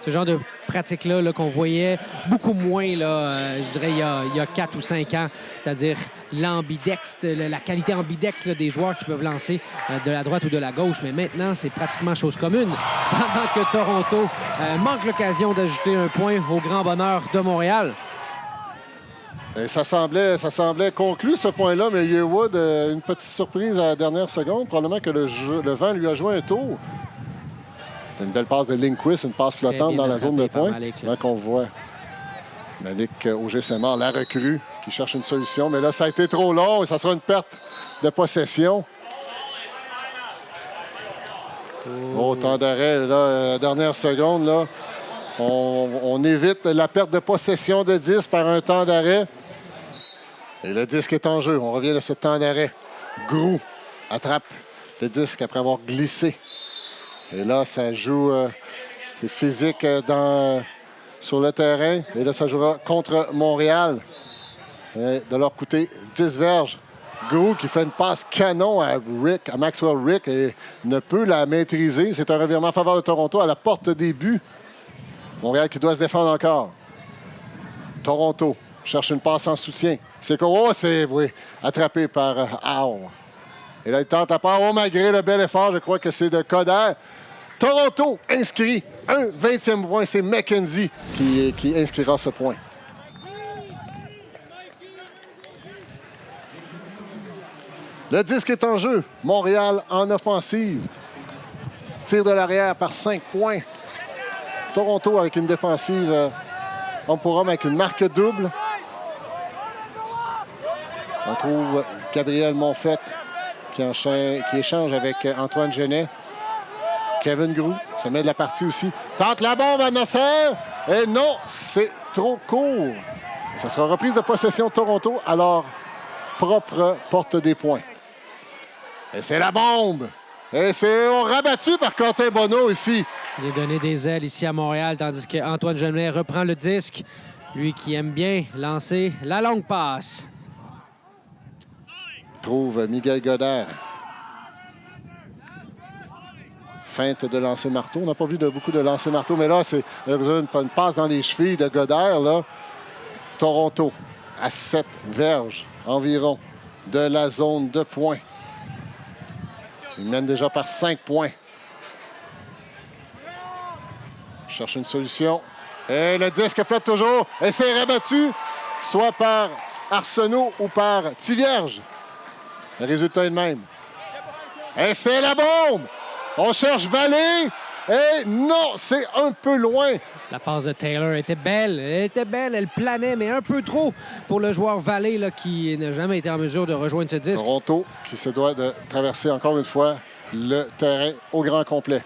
Ce genre de pratique-là là, qu'on voyait beaucoup moins, là, je dirais, il y a 4 ou 5 ans, c'est-à-dire l'ambidex, la qualité ambidex là, des joueurs qui peuvent lancer de la droite ou de la gauche. Mais maintenant, c'est pratiquement chose commune. Pendant que Toronto manque l'occasion d'ajouter un point au grand bonheur de Montréal. Et ça semblait conclu, ce point-là, mais Yearwood, une petite surprise à la dernière seconde. Probablement que le vent lui a joué un tour. Une belle passe de Lindquist, une passe flottante dans la zone de pointe. Là qu'on voit Malik Auger-Sémard, la recrue, qui cherche une solution. Mais là, ça a été trop long et ça sera une perte de possession. Oh, temps d'arrêt, là, dernière seconde, là. On évite la perte de possession de disque par un temps d'arrêt. Et le disque est en jeu. On revient de ce temps d'arrêt. Grou attrape le disque après avoir glissé. Et là, ça joue, c'est physique sur le terrain. Et là, ça jouera contre Montréal. Et de leur côté, 10 verges. Gros qui fait une passe canon à Maxwell Rick et ne peut la maîtriser. C'est un revirement en faveur de Toronto à la porte des buts. Montréal qui doit se défendre encore. Toronto cherche une passe en soutien. C'est attrapé par Howe. Et là, il tente la part. Oh, malgré le bel effort, je crois que c'est de Coder. Toronto inscrit un 20e point. C'est McKenzie qui inscrira ce point. Le disque est en jeu. Montréal en offensive. Tir de l'arrière par 5 points. Toronto avec une défensive homme pour homme avec une marque double. On trouve Gabriel Monfette qui échange avec Antoine Genet. Kevin Groux se met de la partie aussi. Tente la bombe à Nasser. Et non, c'est trop court. Ça sera reprise de possession de Toronto à leur propre porte des points. Et c'est la bombe. Et c'est rabattu par Quentin Bonneau ici. Il est donné des ailes ici à Montréal, tandis qu'Antoine Genet reprend le disque. Lui qui aime bien lancer la longue passe. Trouve Miguel Goder. Feinte de lancer marteau. On n'a pas vu beaucoup de lancer marteau, mais là, c'est une passe dans les chevilles de Goder. Là. Toronto à 7 verges environ de la zone de points. Il mène déjà par 5 points. Cherche une solution. Et le disque flotte toujours. Et c'est rabattu, soit par Arsenault ou par Tivierge. Le résultat est le même. Et c'est la bombe! On cherche Vallée. Et non, c'est un peu loin. La passe de Taylor était belle. Elle était belle, elle planait, mais un peu trop pour le joueur Vallée là, qui n'a jamais été en mesure de rejoindre ce disque. Toronto qui se doit de traverser encore une fois le terrain au grand complet.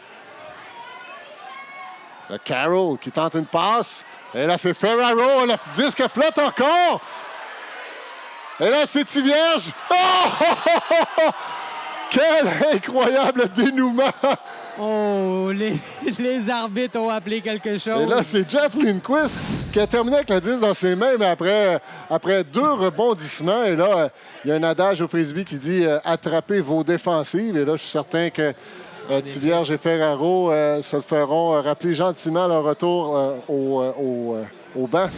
Le Carroll qui tente une passe. Et là, c'est Ferraro. Le disque flotte encore. Et là, c'est Tivierge. Oh! Quel incroyable dénouement! Oh, les arbitres ont appelé quelque chose. Et là, c'est Jeff Lindquist qui a terminé avec le 10 dans ses mains, mais après 2 rebondissements. Et là, il y a un adage au frisbee qui dit « Attrapez vos défensives ». Et là, je suis certain que Tivierge et Ferraro se le feront rappeler gentiment leur retour au banc.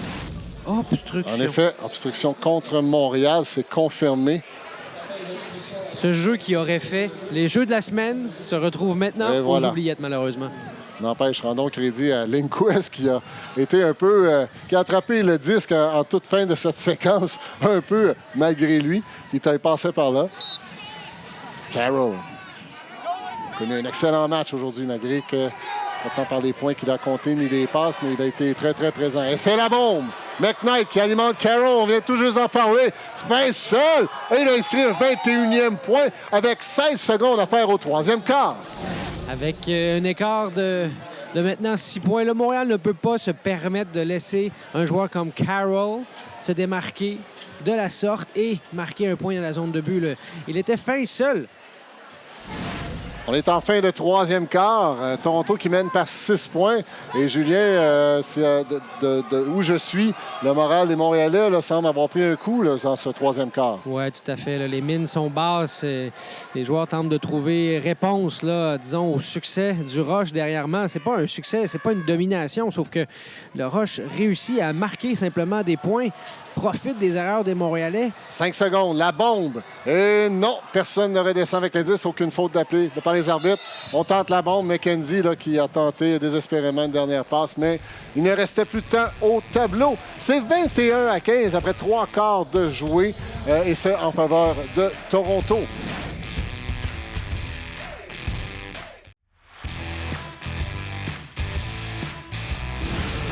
Obstruction. En effet, obstruction contre Montréal, c'est confirmé. Ce jeu qui aurait fait les jeux de la semaine se retrouve maintenant aux oubliettes, malheureusement. N'empêche, rendons crédit à Lindquist qui a été un peu... qui a attrapé le disque en toute fin de cette séquence, un peu malgré lui. Il était passé par là. Carroll a connu un excellent match aujourd'hui, malgré que, autant par les points qu'il a comptés ni les passes, mais il a été très, très présent. Et c'est la bombe! McKnight qui alimente Carroll, on vient tout juste d'en parler. Fin seul! Et il a inscrit un 21e point avec 16 secondes à faire au 3e quart. Avec un écart de maintenant 6 points, le Montréal ne peut pas se permettre de laisser un joueur comme Carroll se démarquer de la sorte et marquer un point dans la zone de but. Il était fin seul. On est en fin de 3e quart. Toronto qui mène par 6 points. Et Julien, où je suis, le moral des Montréalais là, semble avoir pris un coup là, dans ce 3e quart. Oui, tout à fait. Là, les mines sont basses. Les joueurs tentent de trouver réponse, là, disons, au succès du Rush derrière-moi. C'est pas un succès, c'est pas une domination, sauf que le Rush réussit à marquer simplement des points, profite des erreurs des Montréalais. 5 secondes, la bombe. Et non, personne ne redescend avec le 10. Aucune faute d'appelé par les arbitres. On tente la bombe. McKenzie là, qui a tenté désespérément une dernière passe, mais il ne restait plus de temps au tableau. C'est 21-15 après 3 quarts de jouer, et ce, en faveur de Toronto.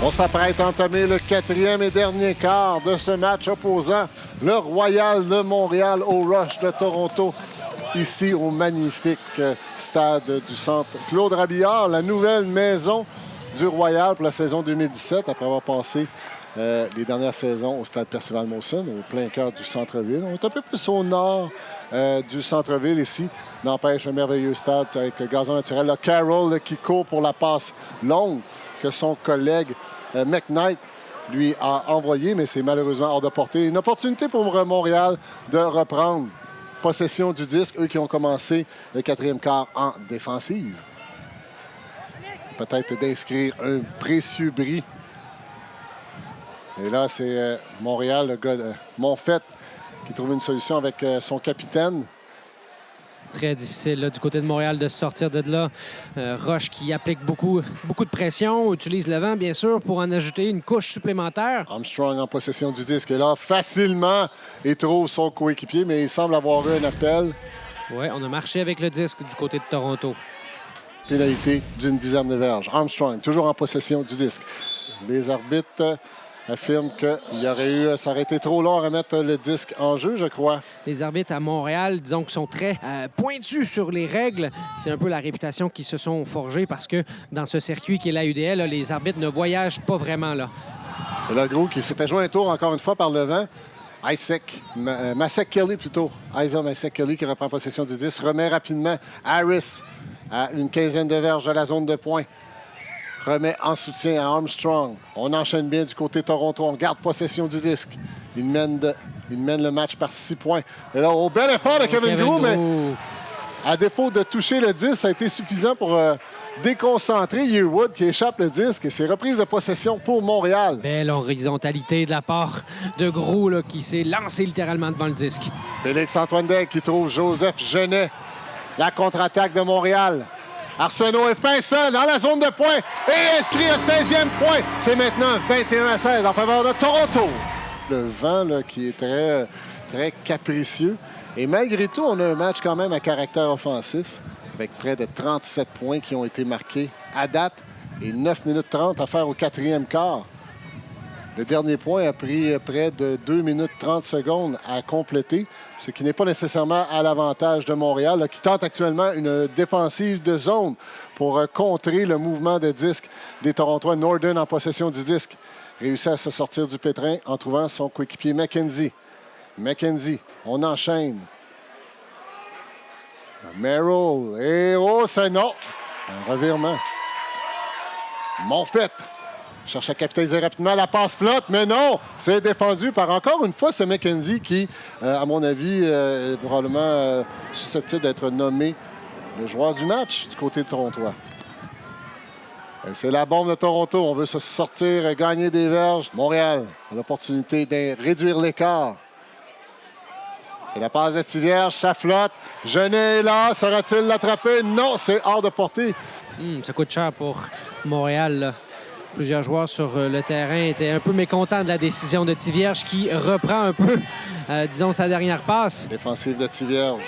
On s'apprête à entamer le 4e et dernier quart de ce match opposant le Royal de Montréal au Rush de Toronto, ici au magnifique stade du Centre Claude Rabillard, la nouvelle maison du Royal pour la saison 2017, après avoir passé les dernières saisons au stade Percival Molson, au plein cœur du centre-ville. On est un peu plus au nord du centre-ville ici. N'empêche, un merveilleux stade avec le gazon naturel. Le Carroll qui court pour la passe longue que son collègue McKnight lui a envoyé, mais c'est malheureusement hors de portée. Une opportunité pour Montréal de reprendre possession du disque, eux qui ont commencé le quatrième quart en défensive. Peut-être d'inscrire un précieux bris. Et là, c'est Montréal, le gars de Monfette, qui trouve une solution avec son capitaine. Très difficile là, du côté de Montréal de sortir de là. Roche qui applique beaucoup de pression, utilise le vent, bien sûr, pour en ajouter une couche supplémentaire. Armstrong en possession du disque. Et là, facilement, il trouve son coéquipier, mais il semble avoir eu un appel. Oui, on a marché avec le disque du côté de Toronto. Pénalité d'une dizaine de verges. Armstrong, toujours en possession du disque. Les arbitres affirment ça aurait été trop long à remettre le disque en jeu, je crois. Les arbitres à Montréal, disons qu'ils sont très pointus sur les règles. C'est un peu la réputation qu'ils se sont forgés parce que dans ce circuit qui est la UDL, là, les arbitres ne voyagent pas vraiment. Là. Et là, Gros qui s'est fait jouer un tour encore une fois par le vent. Masek Kelly plutôt. Isa Masek Kelly qui reprend possession du disque. Remet rapidement Harris à une quinzaine de verges de la zone de pointe. Remet en soutien à Armstrong. On enchaîne bien du côté de Toronto. On garde possession du disque. Il mène le match par 6 points. Et là, au bel effort de Kevin Gros, mais à défaut de toucher le disque, ça a été suffisant pour déconcentrer Yearwood qui échappe le disque. Et c'est reprise de possession pour Montréal. Belle horizontalité de la part de Gros là, qui s'est lancé littéralement devant le disque. Félix-Antoine Daigle qui trouve Joseph Genet. La contre-attaque de Montréal. Arsenault est fin seul dans la zone de pointe et inscrit à 16e point. C'est maintenant 21-16 en faveur de Toronto. Le vent là, qui est très, très capricieux. Et malgré tout, on a un match quand même à caractère offensif avec près de 37 points qui ont été marqués à date et 9 minutes 30 à faire au quatrième quart. Le dernier point a pris près de 2 minutes 30 secondes à compléter, ce qui n'est pas nécessairement à l'avantage de Montréal, là, qui tente actuellement une défensive de zone pour contrer le mouvement de disque des Torontois. Norden en possession du disque réussit à se sortir du pétrin en trouvant son coéquipier McKenzie. McKenzie, on enchaîne. Merrill, et oh, c'est non! Un revirement. Monfette cherche à capitaliser rapidement. La passe flotte, mais non! C'est défendu par encore une fois ce McKenzie qui, à mon avis, est probablement susceptible d'être nommé le joueur du match du côté de Toronto. C'est la bombe de Toronto. On veut se sortir, gagner des verges. Montréal a l'opportunité de réduire l'écart. C'est la passe de Tivierge, ça flotte. Genet est là. Sera-t-il l'attraper? Non, c'est hors de portée. Ça coûte cher pour Montréal, là. Plusieurs joueurs sur le terrain étaient un peu mécontents de la décision de Tivierge qui reprend un peu, disons, sa dernière passe. Défensive de Tivierge.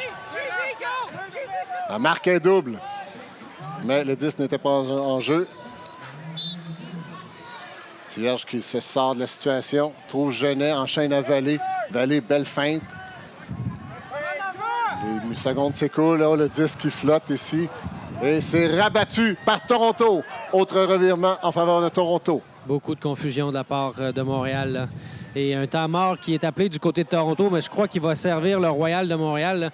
La marque est double. Mais le 10 n'était pas en jeu. Tivierge qui se sort de la situation. Trouve Genet, enchaîne à Vallée. Vallée, belle feinte. Les demi-secondes s'écoulent. Là, le disque qui flotte ici. Et c'est rabattu par Toronto. Autre revirement en faveur de Toronto. Beaucoup de confusion de la part de Montréal, là. Et un temps mort qui est appelé du côté de Toronto, mais je crois qu'il va servir le Royal de Montréal, là.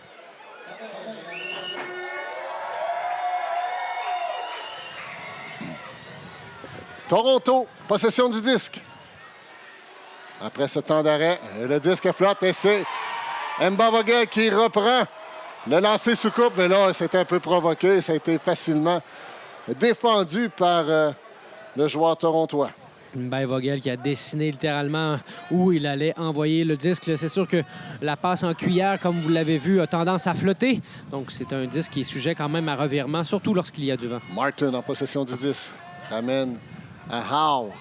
Toronto, possession du disque. Après ce temps d'arrêt, le disque flotte et c'est Mba Vogel qui reprend le lancer sous coupe. Mais là, c'était un peu provoqué. Ça a été facilement défendu par le joueur torontois. Mba Vogel qui a dessiné littéralement où il allait envoyer le disque. C'est sûr que la passe en cuillère, comme vous l'avez vu, a tendance à flotter. Donc, c'est un disque qui est sujet quand même à revirement, surtout lorsqu'il y a du vent. Martin en possession du disque. Ramène à Howe.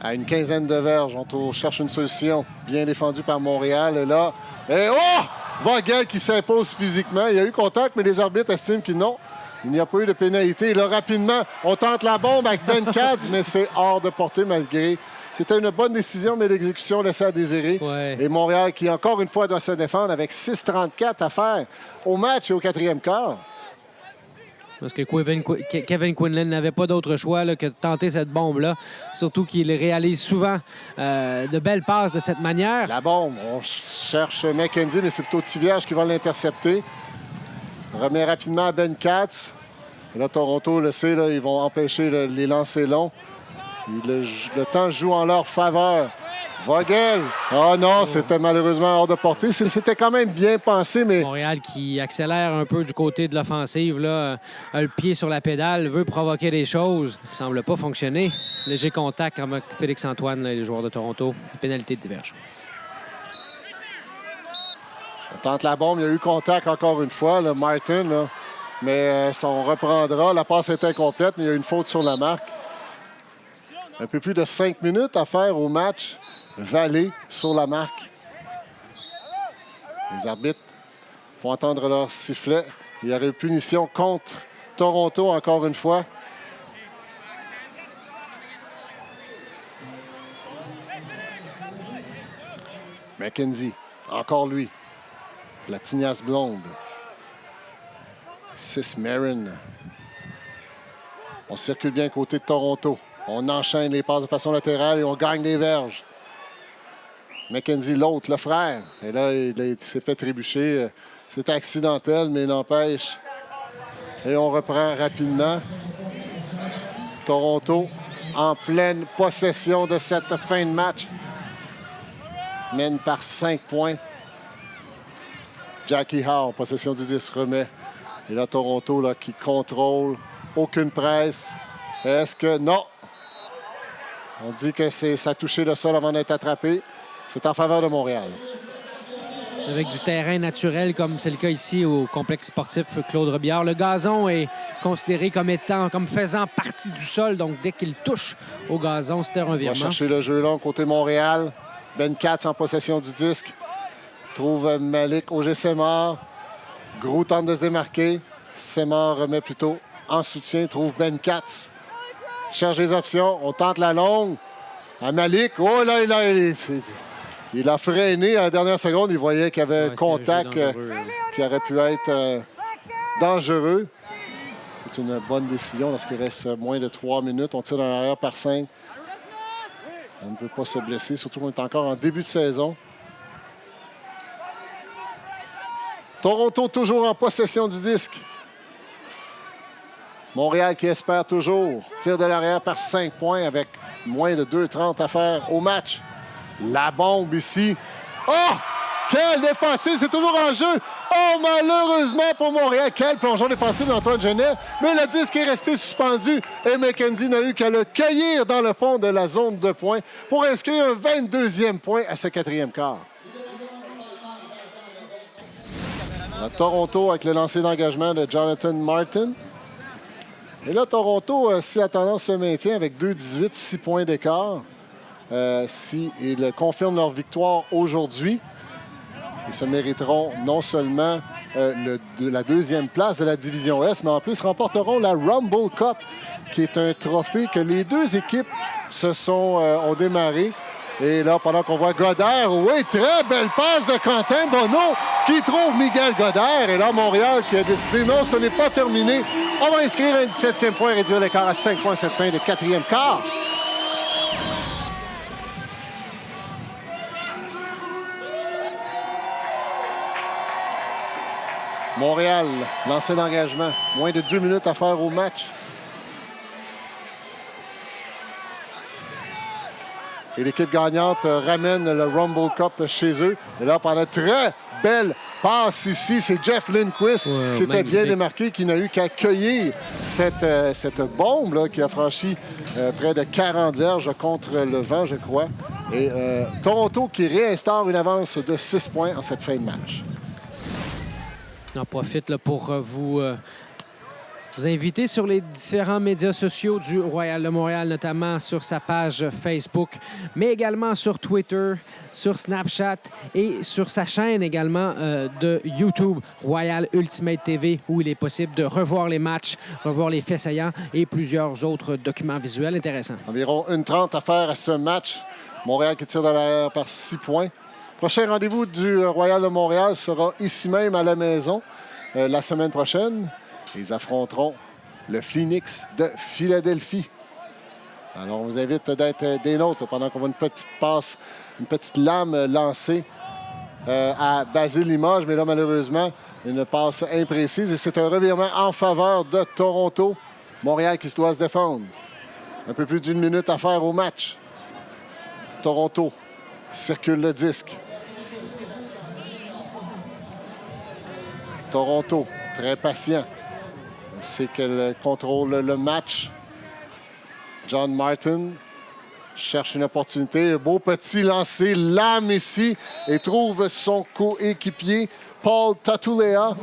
À une quinzaine de verges. On cherche une solution. Bien défendue par Montréal. Et là, et oh! Vogel qui s'impose physiquement. Il y a eu contact, mais les arbitres estiment qu'il non. Il n'y a pas eu de pénalité. Et là, rapidement, on tente la bombe avec Ben Katz, mais c'est hors de portée malgré. C'était une bonne décision, mais l'exécution laissait à désirer. Ouais. Et Montréal qui, encore une fois, doit se défendre avec 6:34 à faire au match et au quatrième quart. Parce que Kevin Quinlan n'avait pas d'autre choix là, que de tenter cette bombe-là. Surtout qu'il réalise souvent de belles passes de cette manière. La bombe, on cherche McKenzie, mais c'est plutôt Tivierge qui va l'intercepter. Remet rapidement à Ben Katz. Et là, Toronto le sait, là, ils vont empêcher les lancers longs. Le temps joue en leur faveur. Vogel. Oh non, c'était malheureusement hors de portée. C'était quand même bien pensé, mais... Montréal qui accélère un peu du côté de l'offensive, là, a le pied sur la pédale, veut provoquer des choses. Ça semble pas fonctionner. Léger contact avec Félix-Antoine, les joueurs de Toronto. Pénalité de diverge. On tente la bombe. Il y a eu contact encore une fois, le Martin. Là. Mais on reprendra. La passe est incomplète, mais il y a une faute sur la marque. Un peu plus de 5 minutes à faire au match. Vallée sur la marque. Les arbitres font entendre leur sifflet. Il y aurait eu punition contre Toronto encore une fois. McKenzie, encore lui. La tignasse blonde. 6 Marin. On circule bien côté de Toronto. On enchaîne les passes de façon latérale et on gagne des verges. McKenzie, l'autre, le frère. Et là, il s'est fait trébucher. C'est accidentel, mais n'empêche. Et on reprend rapidement. Toronto en pleine possession de cette fin de match. Mène par 5 points. Jackie Howe, possession du 10, remet. Et là, Toronto là, qui contrôle. Aucune presse. Est-ce que... Non! On dit que ça a touché le sol avant d'être attrapé. C'est en faveur de Montréal. Avec du terrain naturel, comme c'est le cas ici au complexe sportif Claude Robillard, le gazon est considéré comme faisant partie du sol. Donc, dès qu'il touche au gazon, c'est un On va revirement. chercher le jeu long côté Montréal. Ben Katz en possession du disque. Trouve Malik Auger-Semard. Gros tente de se démarquer. Semard remet plutôt en soutien. Trouve Ben Katz. Cherche les options. On tente la longue. À Malik. Oh là, il a freiné à la dernière seconde. Il voyait qu'il y avait un contact qui aurait pu être dangereux. C'est une bonne décision lorsqu'il reste moins de 3 minutes. On tire dans l'arrière par 5. On ne veut pas se blesser, surtout qu'on est encore en début de saison. Toronto toujours en possession du disque. Montréal qui espère toujours. Tire de l'arrière par 5 points avec moins de 2,30 à faire au match. La bombe ici. Oh! Quel défensif! C'est toujours en jeu. Oh, malheureusement pour Montréal. Quel plongeon défensif d'Antoine Genet. Mais le disque est resté suspendu. Et McKenzie n'a eu qu'à le cueillir dans le fond de la zone de points pour inscrire un 22e point à ce 4e quart. À Toronto avec le lancer d'engagement de Jonathan Martin. Et là, Toronto, si la tendance se maintient avec 2-18, 6 points d'écart, s'ils confirment leur victoire aujourd'hui, ils se mériteront non seulement la 2e place de la division S, mais en plus remporteront la Rumble Cup, qui est un trophée que les deux équipes ont démarré. Et là, pendant qu'on voit Godard, oui, très belle passe de Quentin Bonneau qui trouve Miguel Godard. Et là, Montréal qui a décidé, non, ce n'est pas terminé. On va inscrire un 17e point, réduire l'écart à 5 points cette fin de 4e quart. Montréal, lancé d'engagement. Moins de 2 minutes à faire au match. Et l'équipe gagnante ramène le Rumble Cup chez eux. Et là, pendant une très belle passe ici, c'est Jeff Lindquist qui s'était bien démarqué, qui n'a eu qu'à cueillir cette bombe là, qui a franchi près de 40 verges contre le vent, je crois. Et Toronto qui réinstaure une avance de 6 points en cette fin de match. J'en profite là, pour vous inviter sur les différents médias sociaux du Royal de Montréal, notamment sur sa page Facebook, mais également sur Twitter, sur Snapchat et sur sa chaîne également de YouTube, Royal Ultimate TV, où il est possible de revoir les matchs, revoir les faits saillants et plusieurs autres documents visuels intéressants. Environ 1:30 à faire à ce match. Montréal qui tire dans l'arrière par 6 points. Prochain rendez-vous du Royal de Montréal sera ici même à la maison la semaine prochaine. Ils affronteront le Phoenix de Philadelphie. Alors, on vous invite d'être des nôtres pendant qu'on voit une petite passe, une petite lame lancée à Basile Limoges. Mais là, malheureusement, une passe imprécise. Et c'est un revirement en faveur de Toronto. Montréal qui se doit se défendre. Un peu plus d'1 minute à faire au match. Toronto circule le disque. Toronto, très patient. Il sait qu'elle contrôle le match. John Martin cherche une opportunité. Un beau petit lancer, lame ici, et trouve son coéquipier, Paul Tatulea.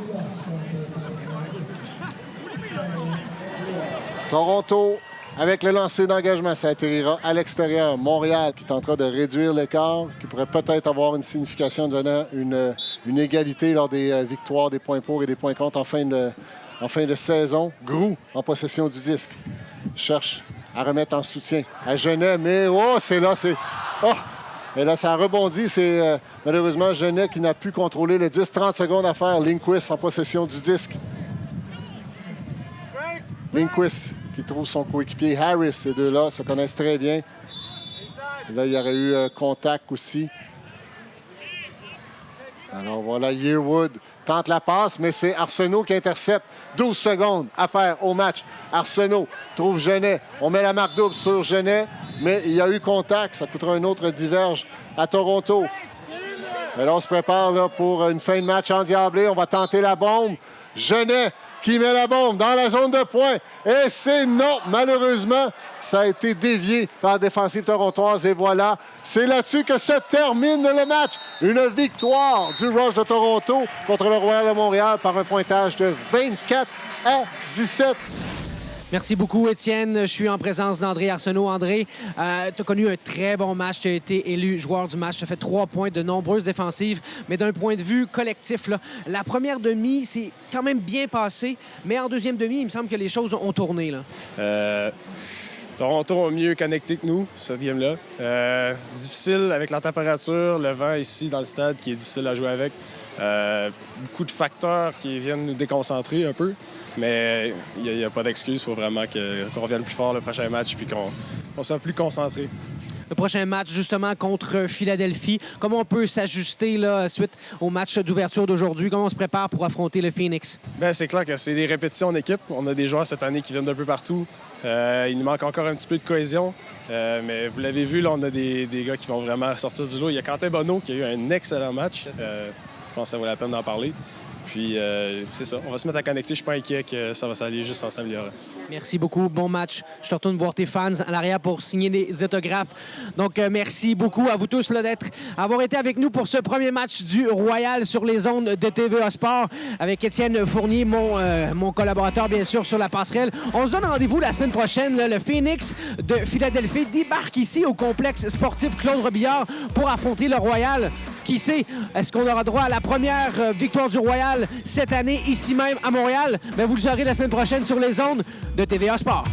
Toronto, avec le lancer d'engagement, ça atterrira à l'extérieur. Montréal qui tentera de réduire l'écart, qui pourrait peut-être avoir une signification devenant une égalité lors des victoires, des points pour et des points contre en fin de saison. Groulx en possession du disque. Cherche à remettre en soutien à Genet, mais oh, c'est là, c'est... Oh! Et là, ça rebondit. C'est malheureusement Genet qui n'a pu contrôler le disque. 30 secondes à faire. Lindqvist en possession du disque. Lindqvist qui trouve son coéquipier Harris. Ces deux-là se connaissent très bien. Et là, il y aurait eu contact aussi. Alors voilà, Yearwood tente la passe, mais c'est Arsenault qui intercepte. 12 secondes à faire au match. Arsenault trouve Genet. On met la marque double sur Genet, mais il y a eu contact. Ça coûtera un autre diverge à Toronto. Et là, on se prépare là, pour une fin de match endiablée. On va tenter la bombe. Genet qui met la bombe dans la zone de points. Et c'est non. Malheureusement, ça a été dévié par la défensive torontoise. Et voilà, c'est là-dessus que se termine le match. Une victoire du Rush de Toronto contre le Royal de Montréal par un pointage de 24-17. Merci beaucoup, Étienne. Je suis en présence d'André Arsenault. André, tu as connu un très bon match. Tu as été élu joueur du match. Tu as fait 3 points, de nombreuses défensives. Mais d'un point de vue collectif, là, la première demi, c'est quand même bien passé. Mais en deuxième demi, il me semble que les choses ont tourné. Là. Toronto a mieux connecté que nous, cette game-là. Difficile avec la température, le vent ici dans le stade qui est difficile à jouer avec. Beaucoup de facteurs qui viennent nous déconcentrer un peu. Mais il n'y a pas d'excuse. Il faut vraiment qu'on revienne plus fort le prochain match puis qu'on soit plus concentré. Le prochain match, justement, contre Philadelphie. Comment on peut s'ajuster là, suite au match d'ouverture d'aujourd'hui? Comment on se prépare pour affronter le Phoenix? Bien, c'est clair que c'est des répétitions en équipe. On a des joueurs cette année qui viennent d'un peu partout. Il nous manque encore un petit peu de cohésion. Mais vous l'avez vu, là, on a des gars qui vont vraiment sortir du lot. Il y a Quentin Bonneau qui a eu un excellent match. Je pense que ça vaut la peine d'en parler. Puis, c'est ça. On va se mettre à connecter. Je suis pas inquiet que ça va s'aller juste en s'améliorant. Merci beaucoup. Bon match. Je te retourne voir tes fans à l'arrière pour signer des autographes. Donc, merci beaucoup à vous tous là, d'avoir été avec nous pour ce premier match du Royal sur les ondes de TVA Sport avec Étienne Fournier, mon collaborateur, bien sûr, sur la passerelle. On se donne rendez-vous la semaine prochaine. Là, le Phoenix de Philadelphie débarque ici au complexe sportif Claude Robillard pour affronter le Royal. Qui sait, est-ce qu'on aura droit à la première victoire du Royal cette année, ici même à Montréal? Bien, vous le saurez la semaine prochaine sur les ondes de TVA Sport.